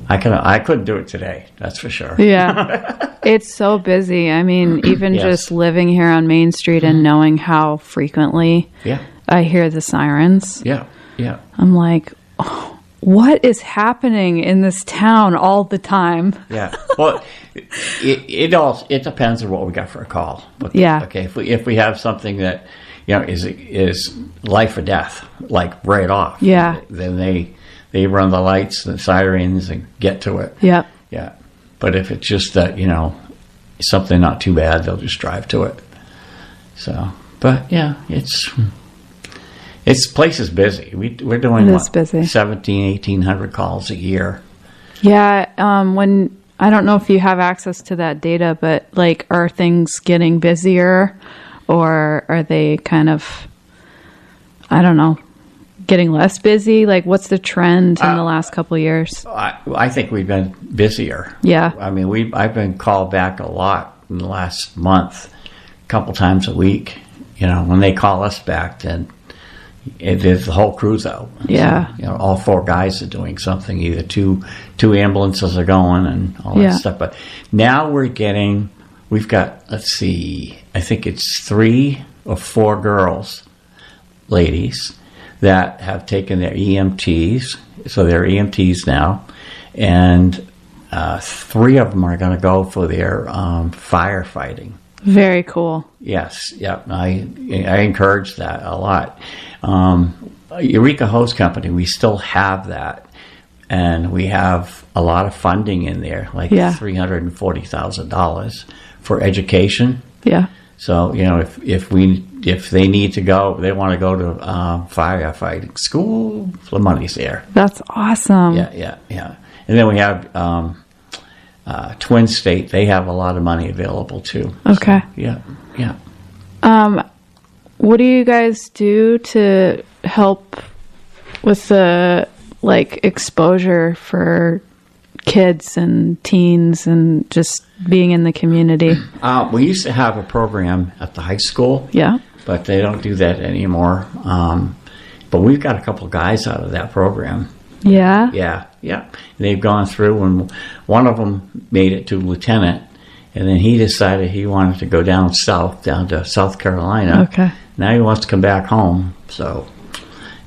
[SPEAKER 2] I couldn't do it today. That's for sure.
[SPEAKER 1] Yeah. It's so busy. I mean, even just living here on Main Street and knowing how frequently I hear the sirens.
[SPEAKER 2] Yeah. Yeah.
[SPEAKER 1] I'm like, oh, what is happening in this town all the time?
[SPEAKER 2] Yeah. Well, it depends on what we got for a call. But, okay. If we have something that is life or death, like right off.
[SPEAKER 1] Yeah.
[SPEAKER 2] Then they run the lights, the sirens, and get to it.
[SPEAKER 1] Yep.
[SPEAKER 2] Yeah. But if it's just that, something not too bad, they'll just drive to it. So, but yeah, place is busy. We're doing
[SPEAKER 1] busy.
[SPEAKER 2] 1,800 calls a year.
[SPEAKER 1] Yeah. I don't know if you have access to that data, but like, are things getting busier, or are they kind of, I don't know, getting less busy? Like, what's the trend in the last couple of years?
[SPEAKER 2] I think we've been busier.
[SPEAKER 1] Yeah.
[SPEAKER 2] I mean, I've been called back a lot in the last month, a couple times a week. When they call us back, then there's the whole crew's out.
[SPEAKER 1] Yeah.
[SPEAKER 2] So, all 4 guys are doing something. Either two ambulances are going and all that stuff. But now we've got, let's see, I think it's 3 or 4 ladies, that have taken their EMTs, so they're EMTs now, and 3 of them are going to go for their firefighting.
[SPEAKER 1] Very cool.
[SPEAKER 2] Yes, yep. I encourage that a lot. Eureka Hose Company, we still have that, and we have a lot of funding in there, like $340,000 for education.
[SPEAKER 1] Yeah.
[SPEAKER 2] So if they need to go, they want to go to firefighting school, the money's there.
[SPEAKER 1] That's awesome.
[SPEAKER 2] Yeah. And then we have Twin State. They have a lot of money available too.
[SPEAKER 1] Okay.
[SPEAKER 2] So, yeah.
[SPEAKER 1] What do you guys do to help with the exposure for kids and teens and just being in the community?
[SPEAKER 2] We used to have a program at the high school.
[SPEAKER 1] Yeah.
[SPEAKER 2] But they don't do that anymore. But we've got a couple guys out of that program.
[SPEAKER 1] Yeah?
[SPEAKER 2] Yeah. They've gone through, and one of them made it to lieutenant, and then he decided he wanted to go down to South Carolina.
[SPEAKER 1] Okay.
[SPEAKER 2] Now he wants to come back home, so,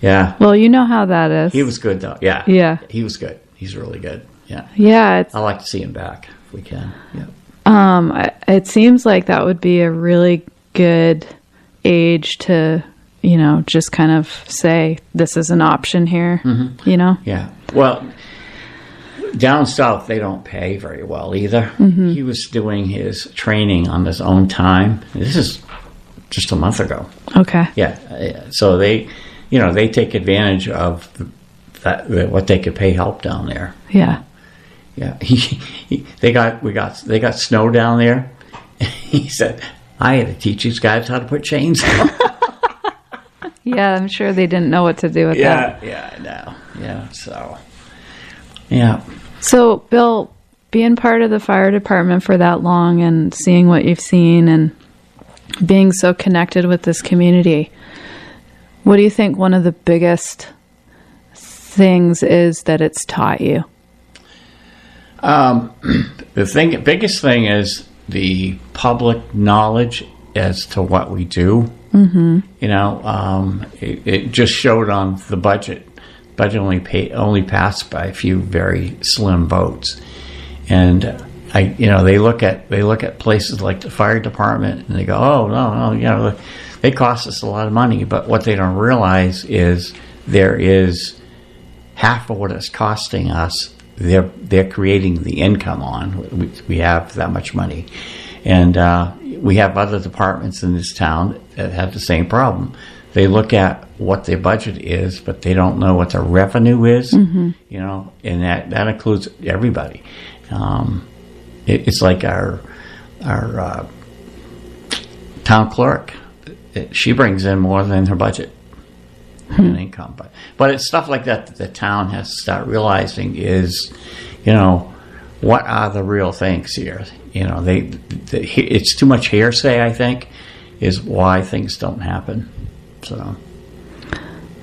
[SPEAKER 2] yeah.
[SPEAKER 1] Well, you know how that is.
[SPEAKER 2] He was good, though. Yeah.
[SPEAKER 1] Yeah.
[SPEAKER 2] He was good. He's really good. Yeah.
[SPEAKER 1] Yeah.
[SPEAKER 2] I'd like to see him back if we can. Yeah.
[SPEAKER 1] It seems like that would be a really good age to, just kind of say, this is an option here,
[SPEAKER 2] Yeah. Well, down south, they don't pay very well either. Mm-hmm. He was doing his training on his own time. This is just a month ago.
[SPEAKER 1] Okay.
[SPEAKER 2] Yeah. So they take advantage of what they could pay help down there.
[SPEAKER 1] Yeah.
[SPEAKER 2] Yeah. They got snow down there. He said, I had to teach these guys how to put chains on.
[SPEAKER 1] Yeah, I'm sure they didn't know what to do with that.
[SPEAKER 2] Yeah, I know. Yeah, so, yeah.
[SPEAKER 1] So, Bill, being part of the fire department for that long and seeing what you've seen and being so connected with this community, what do you think one of the biggest things is that it's taught you?
[SPEAKER 2] The biggest thing is the public knowledge as to what we do. Mm-hmm. It just showed on the budget. Budget only passed by a few very slim votes, and they look at places like the fire department and they go, oh no, they cost us a lot of money, but what they don't realize is there is half of what it's costing us. They're creating the income on. We have that much money, and we have other departments in this town that have the same problem. They look at what their budget is, but they don't know what their revenue is. Mm-hmm. And that includes everybody. It's like our town clerk. she brings in more than her budget in income. But it's stuff like that the town has to start realizing is, what are the real things here? It's too much hearsay, I think, is why things don't happen.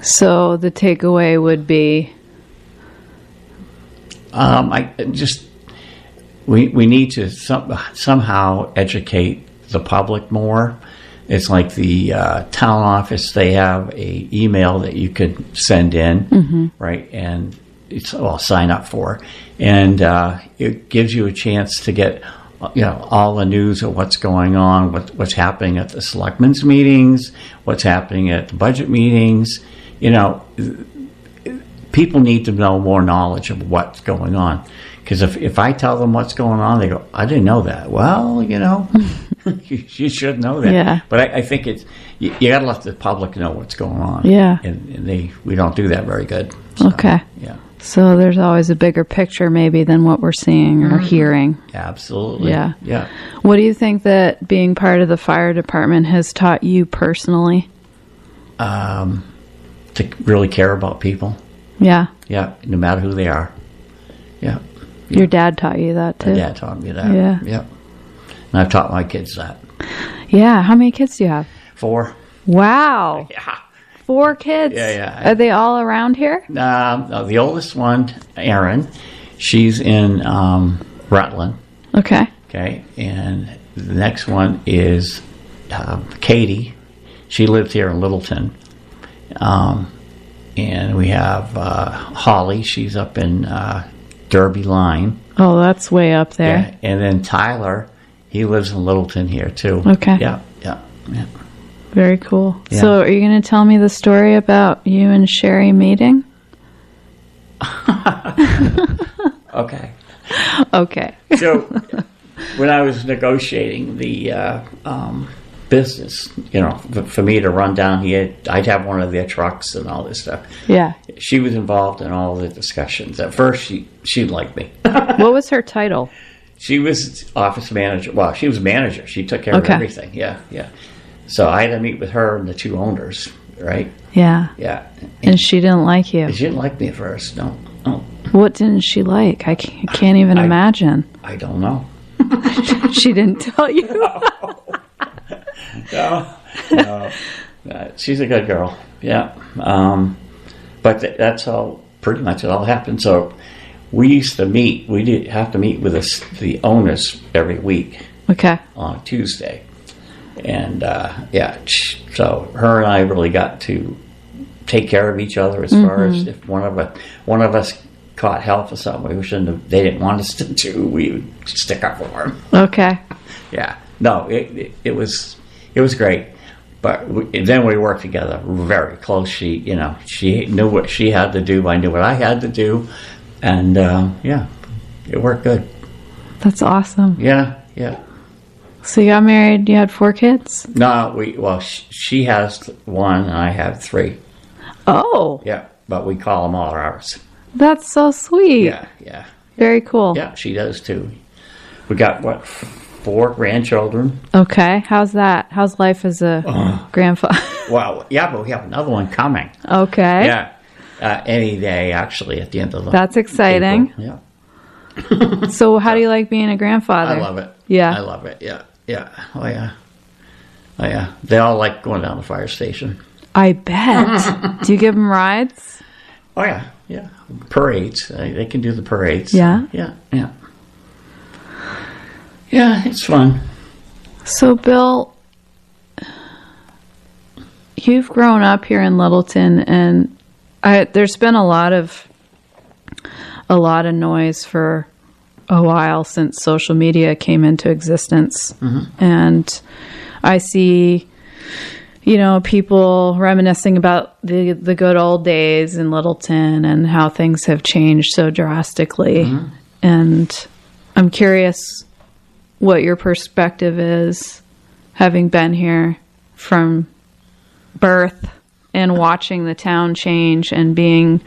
[SPEAKER 1] So the takeaway would be,
[SPEAKER 2] we need to somehow educate the public more. It's like the town office; they have a email that you could send in, right? And sign up for, and it gives you a chance to get all the news of what's going on, what's happening at the selectmen's meetings, what's happening at the budget meetings. People need to know more knowledge of what's going on. Because if I tell them what's going on, they go, I didn't know that. Well, you should know that.
[SPEAKER 1] Yeah.
[SPEAKER 2] But I think you got to let the public know what's going on.
[SPEAKER 1] Yeah.
[SPEAKER 2] And we don't do that very good. So,
[SPEAKER 1] okay.
[SPEAKER 2] Yeah.
[SPEAKER 1] So there's always a bigger picture maybe than what we're seeing or hearing.
[SPEAKER 2] Absolutely.
[SPEAKER 1] Yeah.
[SPEAKER 2] Yeah.
[SPEAKER 1] What do you think that being part of the fire department has taught you personally?
[SPEAKER 2] To really care about people.
[SPEAKER 1] Yeah.
[SPEAKER 2] Yeah. No matter who they are. Yeah.
[SPEAKER 1] Your dad taught you that too?
[SPEAKER 2] My dad taught me that.
[SPEAKER 1] Yeah.
[SPEAKER 2] Yeah. And I've taught my kids that.
[SPEAKER 1] Yeah. How many kids do you have?
[SPEAKER 2] 4.
[SPEAKER 1] Wow.
[SPEAKER 2] Yeah.
[SPEAKER 1] 4 kids?
[SPEAKER 2] Yeah.
[SPEAKER 1] Are they all around here?
[SPEAKER 2] The oldest one, Erin, she's in Rutland.
[SPEAKER 1] Okay.
[SPEAKER 2] Okay. And the next one is Katie. She lives here in Littleton. And we have Holly. She's up in Derby Line.
[SPEAKER 1] Oh, that's way up there.
[SPEAKER 2] Yeah. And then Tyler, he lives in Littleton here too.
[SPEAKER 1] Okay.
[SPEAKER 2] Yeah.
[SPEAKER 1] Very cool.
[SPEAKER 2] Yeah.
[SPEAKER 1] So are you going to tell me the story about you and Sherry meeting?
[SPEAKER 2] Okay.
[SPEAKER 1] Okay.
[SPEAKER 2] So when I was negotiating the business, for me to run down here, I'd have one of their trucks and all this stuff.
[SPEAKER 1] Yeah.
[SPEAKER 2] She was involved in all the discussions. At first, she liked me.
[SPEAKER 1] What was her title?
[SPEAKER 2] She was office manager. Well, she was manager. She took care of everything. Yeah. So I had to meet with her and the 2 owners, right?
[SPEAKER 1] Yeah.
[SPEAKER 2] Yeah.
[SPEAKER 1] And she didn't like you.
[SPEAKER 2] She didn't like me at first. No.
[SPEAKER 1] What didn't she like? I can't even imagine.
[SPEAKER 2] I don't know.
[SPEAKER 1] She didn't tell you?
[SPEAKER 2] No. She's a good girl. Yeah. But that's how pretty much it all happened. So we used to meet. We did have to meet with the owners every week.
[SPEAKER 1] Okay.
[SPEAKER 2] On a Tuesday. And so her and I really got to take care of each other as far as if one of us caught hell for something they didn't want us to do, we would stick up for them.
[SPEAKER 1] Okay.
[SPEAKER 2] Yeah. No, it was great. But then we worked together very close. She knew what she had to do. I knew what I had to do. And it worked good.
[SPEAKER 1] That's awesome.
[SPEAKER 2] Yeah.
[SPEAKER 1] So you got married, you had 4 kids?
[SPEAKER 2] No, she has 1 and I have 3.
[SPEAKER 1] Oh.
[SPEAKER 2] Yeah, but we call them all ours.
[SPEAKER 1] That's so sweet.
[SPEAKER 2] Yeah.
[SPEAKER 1] Very cool.
[SPEAKER 2] Yeah, she does too. We got 4 grandchildren.
[SPEAKER 1] Okay. How's that? How's life as a grandfather?
[SPEAKER 2] Well, yeah, but we have another one coming.
[SPEAKER 1] Okay.
[SPEAKER 2] Yeah. Any day, actually, at the end of the
[SPEAKER 1] That's exciting.
[SPEAKER 2] April. Yeah.
[SPEAKER 1] So how do you like being a grandfather?
[SPEAKER 2] I love it.
[SPEAKER 1] Yeah.
[SPEAKER 2] I love it. Yeah. Oh, yeah. They all like going down the fire station.
[SPEAKER 1] I bet. Do you give them rides?
[SPEAKER 2] Oh, yeah. Parades. They can do the parades.
[SPEAKER 1] Yeah?
[SPEAKER 2] Yeah. Yeah, it's fun.
[SPEAKER 1] So, Bill, you've grown up here in Littleton, and there's been a lot of noise for a while since social media came into existence. And I see, people reminiscing about the good old days in Littleton and how things have changed so drastically. And I'm curious what your perspective is, having been here from birth and watching the town change and being,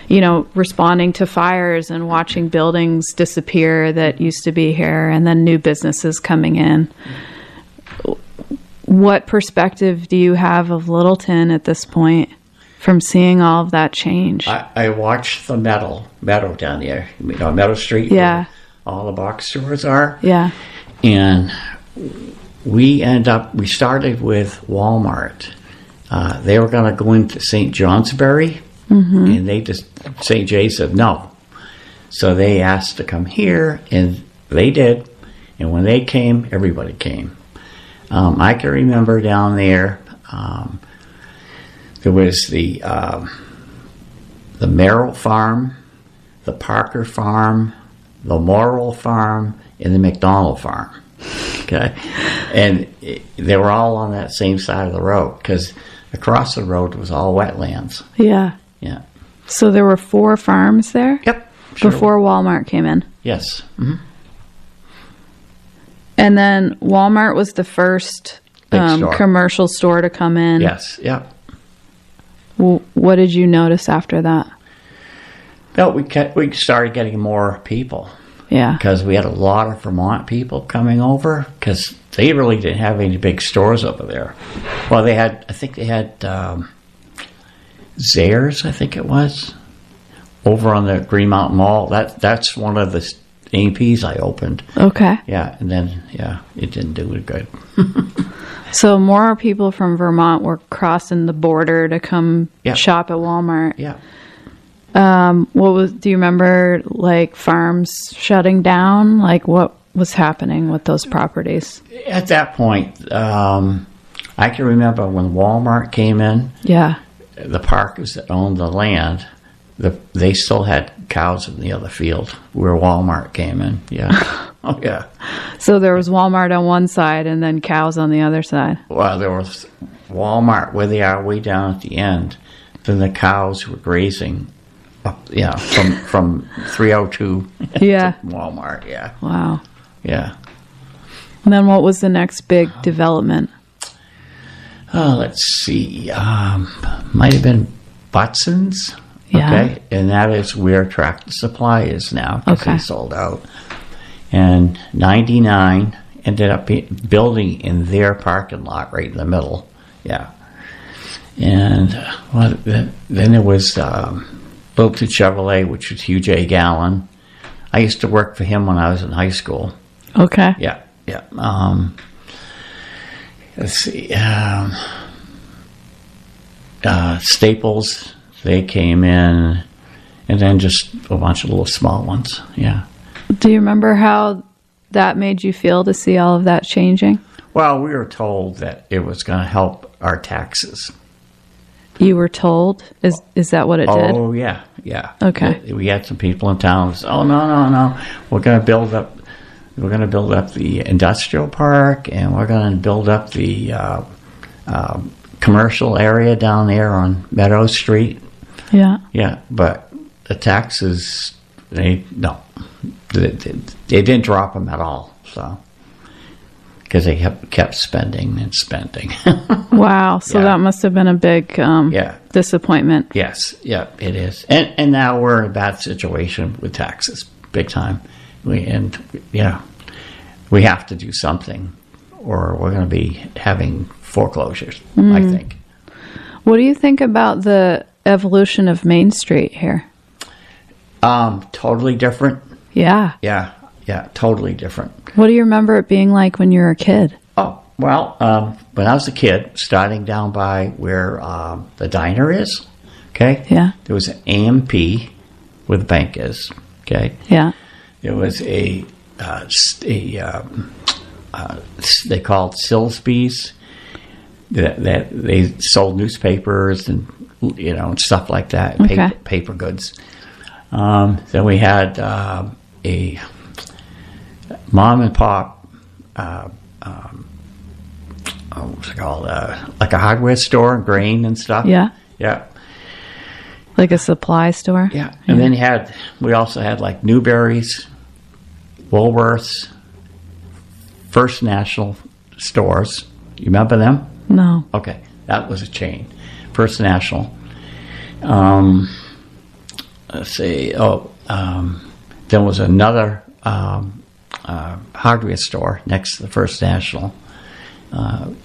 [SPEAKER 1] responding to fires and watching buildings disappear that used to be here and then new businesses coming in. what perspective do you have of Littleton at this point from seeing all of that change?
[SPEAKER 2] I watched the meadow down there, Meadow Street,
[SPEAKER 1] Yeah.
[SPEAKER 2] where all the box stores are.
[SPEAKER 1] Yeah.
[SPEAKER 2] And we started with Walmart. They were going to go into St. Johnsbury, and St. J said no. So they asked to come here, and they did. And when they came, everybody came. I can remember down there, there was the Merrill Farm, the Parker Farm, the Morrill Farm, and the McDonald Farm. Okay, and they were all on that same side of the road because across the road was all wetlands.
[SPEAKER 1] Yeah.
[SPEAKER 2] Yeah.
[SPEAKER 1] So there were 4 farms there?
[SPEAKER 2] Yep. Sure.
[SPEAKER 1] Before Walmart came in?
[SPEAKER 2] Yes. Mm-hmm.
[SPEAKER 1] And then Walmart was the first commercial store to come in?
[SPEAKER 2] Yes. Yep.
[SPEAKER 1] What did you notice after that?
[SPEAKER 2] Well, we started getting more people.
[SPEAKER 1] Yeah.
[SPEAKER 2] Because we had a lot of Vermont people coming over because they really didn't have any big stores over there. Well, I think they had Zayre's, I think it was, over on the Green Mountain Mall. That's one of the APs I opened.
[SPEAKER 1] Okay.
[SPEAKER 2] Yeah, and then, it didn't do it good.
[SPEAKER 1] So more people from Vermont were crossing the border to come shop at Walmart.
[SPEAKER 2] Yeah.
[SPEAKER 1] Do you remember, like, farms shutting down? Like, what was happening with those properties?
[SPEAKER 2] At that point, I can remember when Walmart came in.
[SPEAKER 1] Yeah.
[SPEAKER 2] The parkers that owned the land, they still had cows in the other field where Walmart came in. Yeah. Oh, yeah.
[SPEAKER 1] So there was Walmart on one side and then cows on the other side.
[SPEAKER 2] Well, there was Walmart where they are way down at the end. Then the cows were grazing up, from 302
[SPEAKER 1] yeah.
[SPEAKER 2] to Walmart. Yeah.
[SPEAKER 1] Wow.
[SPEAKER 2] Yeah.
[SPEAKER 1] And then what was the next big development?
[SPEAKER 2] Let's see. Might have been Butson's.
[SPEAKER 1] Yeah.
[SPEAKER 2] Okay. And that is where Tractor Supply is now because
[SPEAKER 1] Okay.
[SPEAKER 2] they sold out. And 99 ended up building in their parking lot right in the middle. Yeah. And then there was Littleton Chevrolet, which was Hugh J. Gallen. I used to work for him when I was in high school.
[SPEAKER 1] Okay.
[SPEAKER 2] Yeah. Yeah. Let's see. Staples, they came in, and then just a bunch of little small ones. Yeah.
[SPEAKER 1] Do you remember how that made you feel to see all of that changing?
[SPEAKER 2] Well, we were told that it was going to help our taxes.
[SPEAKER 1] You were told? Is that what it did?
[SPEAKER 2] Oh, yeah. Yeah.
[SPEAKER 1] Okay.
[SPEAKER 2] We had some people in town who said, oh, no. We're going to build up the industrial park, and we're going to build up the commercial area down there on Meadow Street.
[SPEAKER 1] Yeah.
[SPEAKER 2] Yeah, but the taxes, they didn't drop them at all, so because they kept spending and spending.
[SPEAKER 1] Wow, so that must have been a big disappointment.
[SPEAKER 2] Yes, yeah, it is, and now we're in a bad situation with taxes, big time. We have to do something, or we're going to be having foreclosures. I think.
[SPEAKER 1] What do you think about the evolution of Main Street here?
[SPEAKER 2] Totally different.
[SPEAKER 1] Yeah.
[SPEAKER 2] Yeah, totally different.
[SPEAKER 1] What do you remember it being like when you were a kid?
[SPEAKER 2] Oh, well, when I was a kid, starting down by where the diner is, okay?
[SPEAKER 1] Yeah.
[SPEAKER 2] There was an AMP where the bank is, okay?
[SPEAKER 1] Yeah.
[SPEAKER 2] There was they called Silsby's that they sold newspapers and stuff like that,
[SPEAKER 1] Okay.
[SPEAKER 2] paper goods. Then we had a mom and pop, what's it called? Like a hardware store, grain and stuff.
[SPEAKER 1] Yeah.
[SPEAKER 2] Yeah.
[SPEAKER 1] Like a supply store?
[SPEAKER 2] Yeah. And then we also had like Newberry's, Woolworths, First National stores. You remember them?
[SPEAKER 1] No.
[SPEAKER 2] Okay. That was a chain. First National. Let's see. There was another hardware store next to the First National. And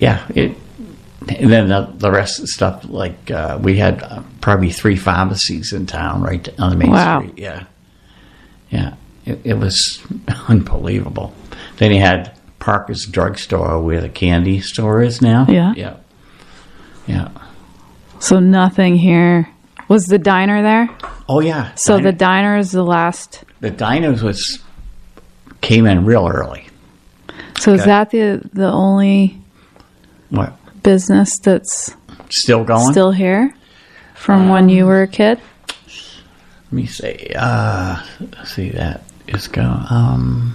[SPEAKER 2] then the rest of the stuff, like we had probably 3 pharmacies in town, right on the main street. Yeah. It was unbelievable. Then you had Parker's drugstore, where the candy store is now. Yeah.
[SPEAKER 1] So nothing here. Was the diner there?
[SPEAKER 2] Oh yeah.
[SPEAKER 1] So the diner is the last.
[SPEAKER 2] The diner came in real early.
[SPEAKER 1] So is that the only
[SPEAKER 2] what
[SPEAKER 1] business that's
[SPEAKER 2] still going?
[SPEAKER 1] Still here from when you were a kid?
[SPEAKER 2] Let me see. See, that is going.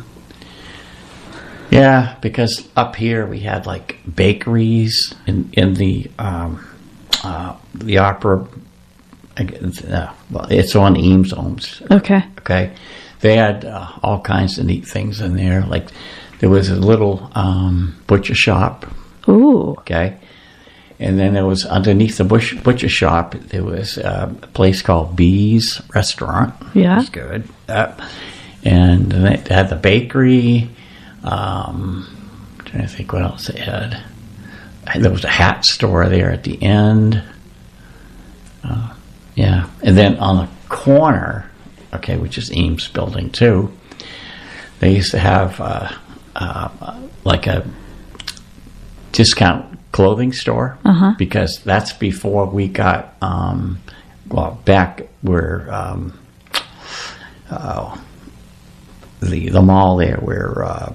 [SPEAKER 2] Yeah, because up here we had like bakeries in the opera. Well, it's on Eames Homes. Okay. They had all kinds of neat things in there. Like there was a little butcher shop.
[SPEAKER 1] Ooh.
[SPEAKER 2] Okay. And then there was underneath the butcher shop, there was a place called Bee's Restaurant.
[SPEAKER 1] Yeah.
[SPEAKER 2] That's good. And they had the bakery. I'm trying to think what else they had. There was a hat store there at the end. Yeah. And then on the corner, okay, which is Eames Building too, they used to have like a discount clothing store, because that's before we got back where the mall there where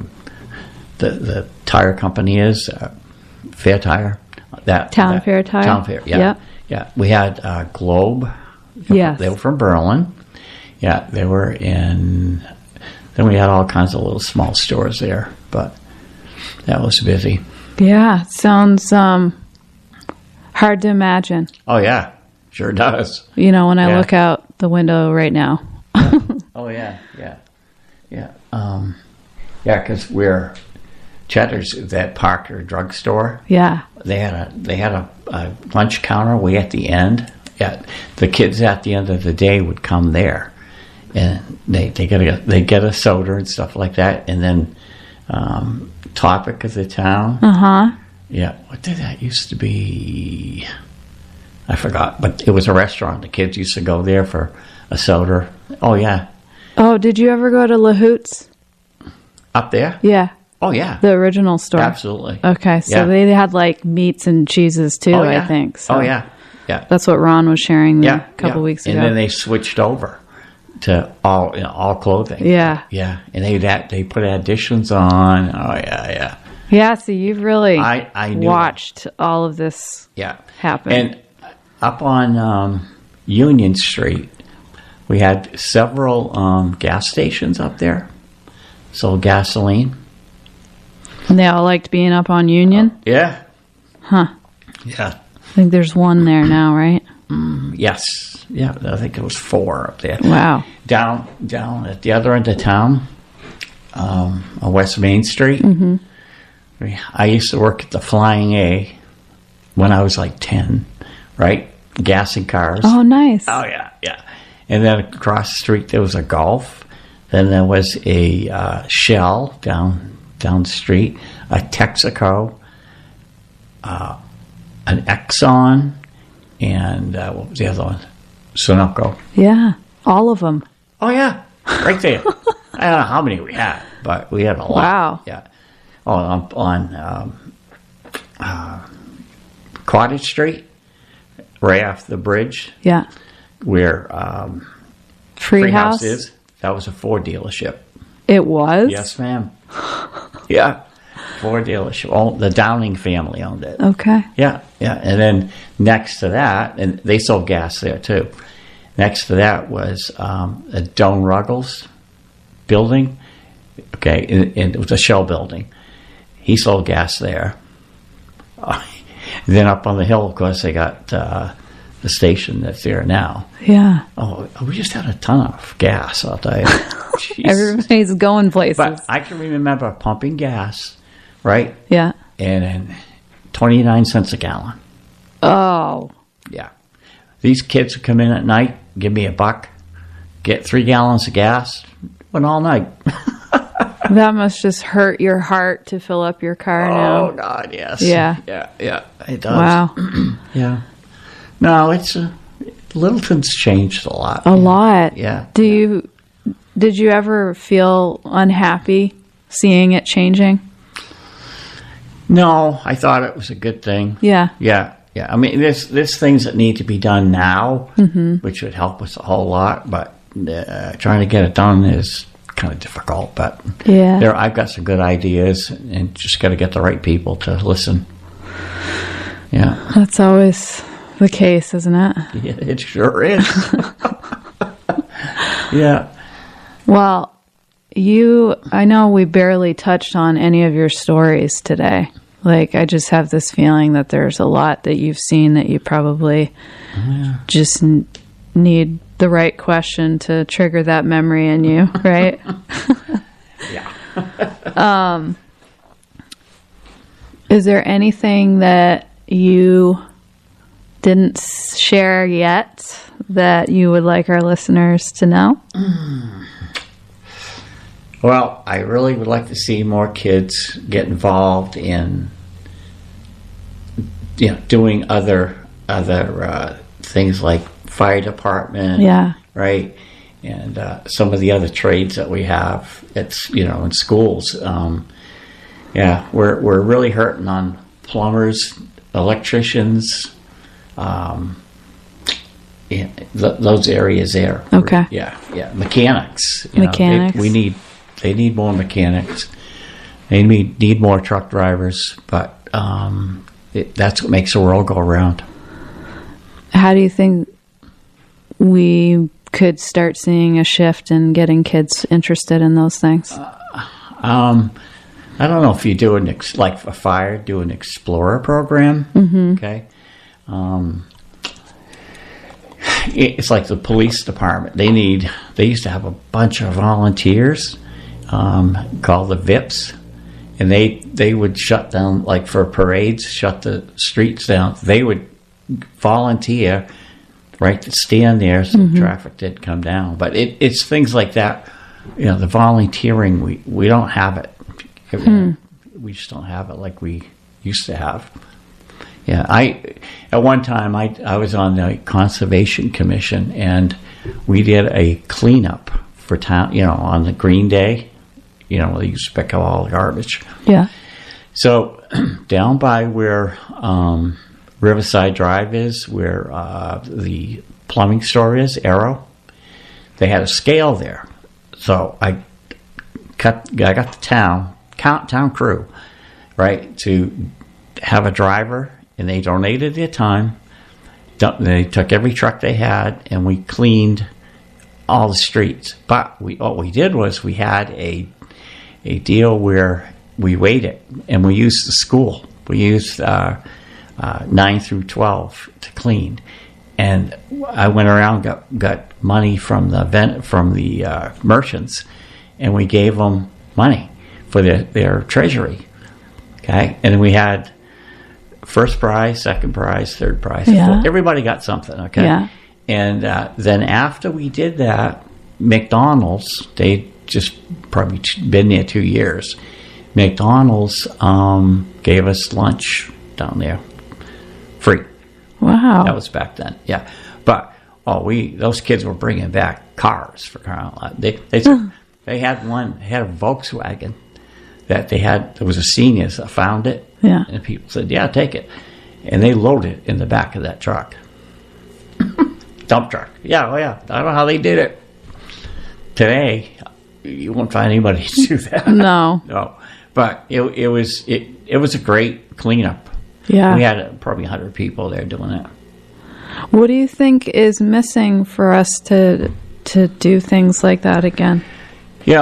[SPEAKER 2] the tire company is, Fair Tire,
[SPEAKER 1] Town Fair Tire.
[SPEAKER 2] Town Fair, yeah. We had Globe.
[SPEAKER 1] Yes,
[SPEAKER 2] they were from Berlin. Yeah, they were in. Then we had all kinds of little small stores there, but that was busy.
[SPEAKER 1] Yeah, sounds hard to imagine.
[SPEAKER 2] Oh yeah, sure does.
[SPEAKER 1] When I look out the window right now.
[SPEAKER 2] Oh yeah. Because we're Cheddar's, that Parker drugstore.
[SPEAKER 1] Yeah,
[SPEAKER 2] they had a lunch counter way at the end. Yeah, the kids at the end of the day would come there, and they get a soda and stuff like that, and then topic of the town. Yeah, what did that used to be? I forgot, but it was a restaurant. The kids used to go there for a soda. Oh yeah.
[SPEAKER 1] Oh, did you ever go to LaHoots?
[SPEAKER 2] Up there?
[SPEAKER 1] Yeah.
[SPEAKER 2] Oh yeah.
[SPEAKER 1] The original store.
[SPEAKER 2] Absolutely.
[SPEAKER 1] Okay, so they had like meats and cheeses too.
[SPEAKER 2] Oh, yeah.
[SPEAKER 1] I think. So
[SPEAKER 2] oh yeah.
[SPEAKER 1] That's what Ron was sharing a couple weeks ago.
[SPEAKER 2] And then they switched over to all clothing.
[SPEAKER 1] Yeah.
[SPEAKER 2] And they put additions on. Oh yeah.
[SPEAKER 1] Yeah, so you've really
[SPEAKER 2] I
[SPEAKER 1] watched all of this happen.
[SPEAKER 2] And up on Union Street, we had several gas stations up there. Sold gasoline.
[SPEAKER 1] And they all liked being up on Union?
[SPEAKER 2] Yeah.
[SPEAKER 1] Huh.
[SPEAKER 2] Yeah.
[SPEAKER 1] I think there's one there now, right?
[SPEAKER 2] Yes. Yeah, I think it was 4 up there.
[SPEAKER 1] Wow.
[SPEAKER 2] Down at the other end of town, on West Main Street. I used to work at the Flying A when I was like 10, right? Gassing cars.
[SPEAKER 1] Oh, nice.
[SPEAKER 2] Oh, yeah. And then across the street there was a Gulf. Then there was a Shell down the street, a Texaco, an Exxon, and what was the other one? Sunoco.
[SPEAKER 1] Yeah, all of them.
[SPEAKER 2] Oh, yeah, right there. I don't know how many we had, but we had a lot.
[SPEAKER 1] Wow.
[SPEAKER 2] Yeah. Oh, on Cottage Street, right off the bridge.
[SPEAKER 1] Yeah.
[SPEAKER 2] Where
[SPEAKER 1] Treehouse
[SPEAKER 2] is. That was a Ford dealership.
[SPEAKER 1] It was?
[SPEAKER 2] Yes, ma'am. Yeah. Ford dealership. Oh, the Downing family owned it.
[SPEAKER 1] Okay.
[SPEAKER 2] Yeah. And then next to that, and they sold gas there too. Next to that was a Doan Ruggles building. Okay, and it was a Shell building. He sold gas there. Then up on the hill, of course, they got the station that's there now.
[SPEAKER 1] Yeah.
[SPEAKER 2] Oh, we just had a ton of gas, I'll tell you.
[SPEAKER 1] Everybody's going places.
[SPEAKER 2] But I can remember pumping gas, right?
[SPEAKER 1] Yeah.
[SPEAKER 2] And then 29 cents a gallon.
[SPEAKER 1] Oh.
[SPEAKER 2] Yeah. These kids would come in at night, give me $1, get 3 gallons of gas, went all night.
[SPEAKER 1] That must just hurt your heart to fill up your car now.
[SPEAKER 2] Oh God, yes.
[SPEAKER 1] Yeah.
[SPEAKER 2] Yeah, it does.
[SPEAKER 1] Wow.
[SPEAKER 2] Yeah. No, it's Littleton's changed a lot.
[SPEAKER 1] A lot.
[SPEAKER 2] Yeah.
[SPEAKER 1] Did you ever feel unhappy seeing it changing?
[SPEAKER 2] No, I thought it was a good thing.
[SPEAKER 1] Yeah.
[SPEAKER 2] Yeah. I mean, there's things that need to be done now, which would help us a whole lot, but trying to get it done is kind of difficult. But
[SPEAKER 1] yeah,
[SPEAKER 2] I've got some good ideas, and just got to get the right people to listen. Yeah.
[SPEAKER 1] That's always the case, isn't it?
[SPEAKER 2] Yeah, it sure is. Yeah.
[SPEAKER 1] Well, I know we barely touched on any of your stories today. Like, I just have this feeling that there's a lot that you've seen that you probably just need the right question to trigger that memory in you, right?
[SPEAKER 2] Yeah.
[SPEAKER 1] Is there anything that you didn't share yet that you would like our listeners to know?
[SPEAKER 2] Well, I really would like to see more kids get involved in, doing other things like fire department, right, and some of the other trades that we have. It's in schools. We're really hurting on plumbers, electricians, those areas there.
[SPEAKER 1] Okay.
[SPEAKER 2] Yeah. Mechanics.
[SPEAKER 1] Mechanics.
[SPEAKER 2] They need more mechanics. They need more truck drivers, but that's what makes the world go around.
[SPEAKER 1] How do you think we could start seeing a shift in getting kids interested in those things?
[SPEAKER 2] I don't know if you do like a fire, do an explorer program. Mm-hmm. Okay. It's like the police department. They used to have a bunch of volunteers called the VIPs, and they would shut down, like for parades, shut the streets down. They would volunteer, right, to stand there so the traffic didn't come down. But it's things like that. The volunteering, we don't have it. We just don't have it like we used to have. Yeah, at one time I was on the Conservation Commission, and we did a cleanup for town, on the Green Day, they used to pick up all the garbage.
[SPEAKER 1] Yeah.
[SPEAKER 2] So down by where Riverside Drive is, where the plumbing store is, Arrow, they had a scale there. So I got the town crew, right, to have a driver, and they donated their time. They took every truck they had, and we cleaned all the streets. But what we did was we had a deal where we weighed, and we used the school. We used 9 through 12 to clean, and I went around, got money from the merchants, and we gave them money for their treasury. Okay, and then we had first prize, second prize, third prize.
[SPEAKER 1] Yeah.
[SPEAKER 2] Everybody got something. Okay,
[SPEAKER 1] yeah.
[SPEAKER 2] And then after we did that, McDonald's, they just probably been there 2 years. McDonald's gave us lunch down there, free.
[SPEAKER 1] Wow.
[SPEAKER 2] That was back then, yeah. But those kids were bringing back cars for crying out loud. They had a Volkswagen that they had. There was a seniors that found it,
[SPEAKER 1] yeah.
[SPEAKER 2] And people said, "Yeah, take it," and they loaded it in the back of that truck, dump truck. Yeah, I don't know how they did it. Today, you won't find anybody to do that.
[SPEAKER 1] No.
[SPEAKER 2] But it was a great cleanup.
[SPEAKER 1] Yeah.
[SPEAKER 2] We had probably 100 people there doing it.
[SPEAKER 1] What do you think is missing for us to do things like that again?
[SPEAKER 2] You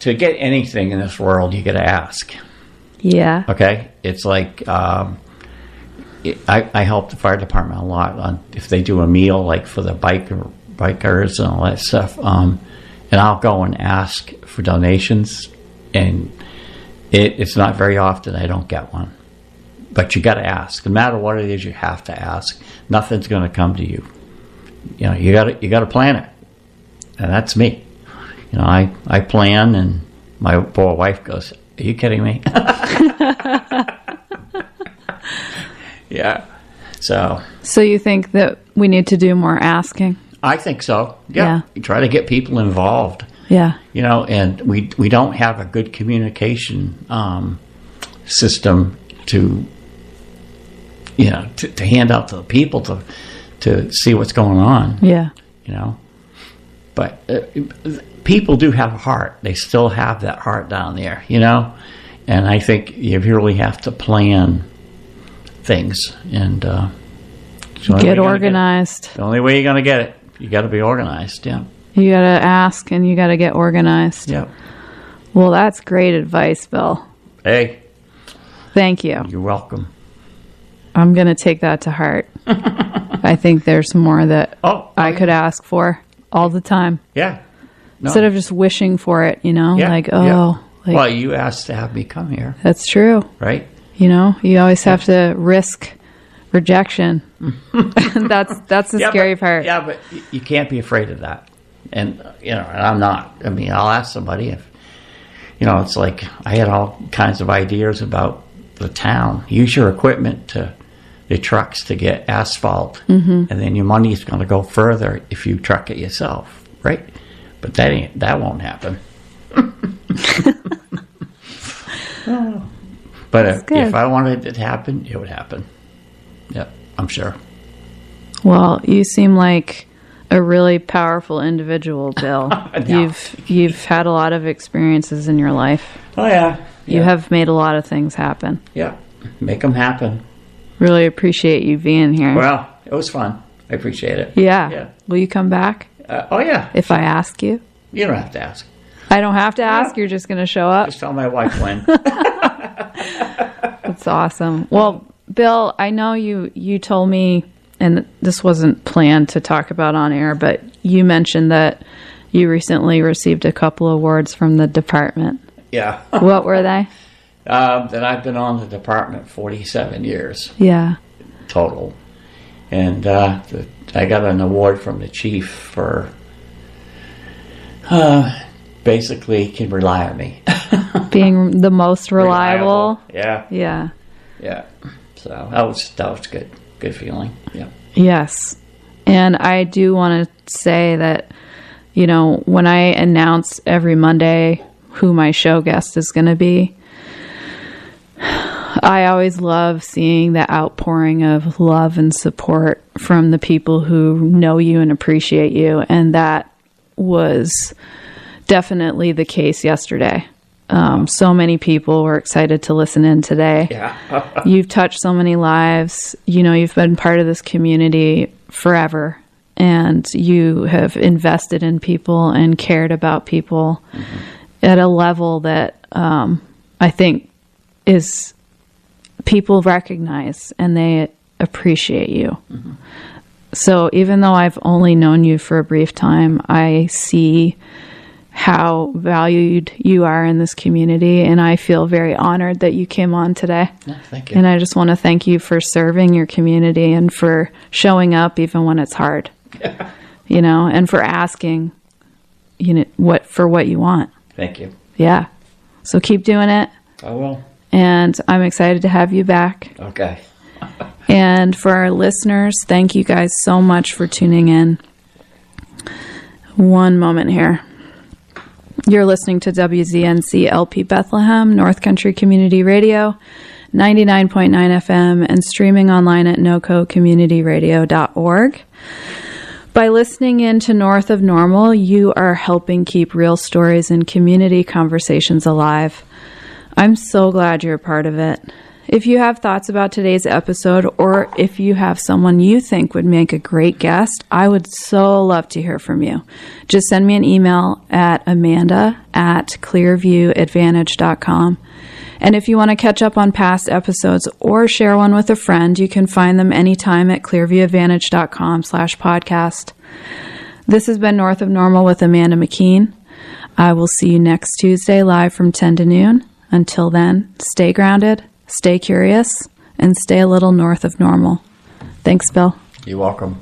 [SPEAKER 2] to get anything in this world, you got to ask.
[SPEAKER 1] Yeah.
[SPEAKER 2] Okay? It's like I help the fire department a lot on if they do a meal, like for the bikers and all that stuff. And I'll go and ask for donations, and it's not very often I don't get one. But you got to ask. No matter what it is, you have to ask. Nothing's going to come to you. You got to plan it, and that's me. I plan, and my poor wife goes, "Are you kidding me?" Yeah. So
[SPEAKER 1] you think that we need to do more asking?
[SPEAKER 2] I think so. Yeah. You try to get people involved.
[SPEAKER 1] Yeah.
[SPEAKER 2] And we don't have a good communication system to hand out to the people to see what's going on.
[SPEAKER 1] Yeah.
[SPEAKER 2] But people do have a heart. They still have that heart down there, And I think you really have to plan things and
[SPEAKER 1] get organized.
[SPEAKER 2] The only way you're going to get it, you got to be organized. Yeah.
[SPEAKER 1] You got to ask and you got to get organized.
[SPEAKER 2] Yeah.
[SPEAKER 1] Well, that's great advice, Bill.
[SPEAKER 2] Hey.
[SPEAKER 1] Thank you.
[SPEAKER 2] You're welcome.
[SPEAKER 1] I'm going to take that to heart. I think there's more that I could ask for all the time.
[SPEAKER 2] Yeah. No.
[SPEAKER 1] Instead of just wishing for it,
[SPEAKER 2] Yeah. Well, you asked to have me come here.
[SPEAKER 1] That's true.
[SPEAKER 2] Right?
[SPEAKER 1] You always have to risk rejection. That's the scary part.
[SPEAKER 2] Yeah, but you can't be afraid of that. And, and I'm not. I mean, I'll ask somebody if, it's like I had all kinds of ideas about the town. Use your equipment the trucks to get asphalt. And then your money's going to go further if you truck it yourself. Right? But that won't happen. But if I wanted it to happen, it would happen. Yep, I'm sure.
[SPEAKER 1] Well, you seem like a really powerful individual, Bill.
[SPEAKER 2] No.
[SPEAKER 1] You've had a lot of experiences in your life.
[SPEAKER 2] Oh, yeah.
[SPEAKER 1] You have made a lot of things happen.
[SPEAKER 2] Yeah, make them happen.
[SPEAKER 1] Really appreciate you being here.
[SPEAKER 2] Well, it was fun. I appreciate it.
[SPEAKER 1] Yeah. Will you come back?
[SPEAKER 2] Oh, yeah.
[SPEAKER 1] If I ask you?
[SPEAKER 2] You don't have to ask.
[SPEAKER 1] I don't have to ask? You're just going to show up?
[SPEAKER 2] Just tell my wife when.
[SPEAKER 1] That's awesome. Well, Bill, I know you told me, and this wasn't planned to talk about on air, but you mentioned that you recently received a couple awards from the department.
[SPEAKER 2] Yeah.
[SPEAKER 1] What were they?
[SPEAKER 2] That I've been on the department 47 years.
[SPEAKER 1] Yeah.
[SPEAKER 2] Total. And I got an award from the chief for basically can rely on me. Being
[SPEAKER 1] the most reliable.
[SPEAKER 2] Yeah.
[SPEAKER 1] Yeah.
[SPEAKER 2] Yeah. So that was good. Good feeling. Yeah.
[SPEAKER 1] Yes. And I do want to say that, when I announce every Monday who my show guest is going to be, I always love seeing the outpouring of love and support from the people who know you and appreciate you. And that was definitely the case yesterday. So many people were excited to listen in today.
[SPEAKER 2] Yeah.
[SPEAKER 1] You've touched so many lives. You've been part of this community forever. And you have invested in people and cared about people at a level that I think is people recognize and they appreciate you. So even though I've only known you for a brief time, I see how valued you are in this community, and I feel very honored that you came on today.
[SPEAKER 2] Thank you.
[SPEAKER 1] And I just want to thank you for serving your community and for showing up even when it's hard. And for asking what you want.
[SPEAKER 2] Thank you.
[SPEAKER 1] Yeah. So keep doing it.
[SPEAKER 2] I will.
[SPEAKER 1] And I'm excited to have you back.
[SPEAKER 2] Okay.
[SPEAKER 1] And for our listeners, thank you guys so much for tuning in. One moment here. You're listening to WZNC LP Bethlehem, North Country Community Radio, 99.9 FM, and streaming online at nococommunityradio.org. By listening in to North of Normal, you are helping keep real stories and community conversations alive. I'm so glad you're a part of it. If you have thoughts about today's episode, or if you have someone you think would make a great guest, I would so love to hear from you. Just send me an email at amanda@clearviewadvantage.com. And if you want to catch up on past episodes or share one with a friend, you can find them anytime at clearviewadvantage.com/podcast. This has been North of Normal with Amanda McKeen. I will see you next Tuesday live from 10 to noon. Until then, stay grounded, stay curious, and stay a little north of normal. Thanks, Bill.
[SPEAKER 2] You're welcome.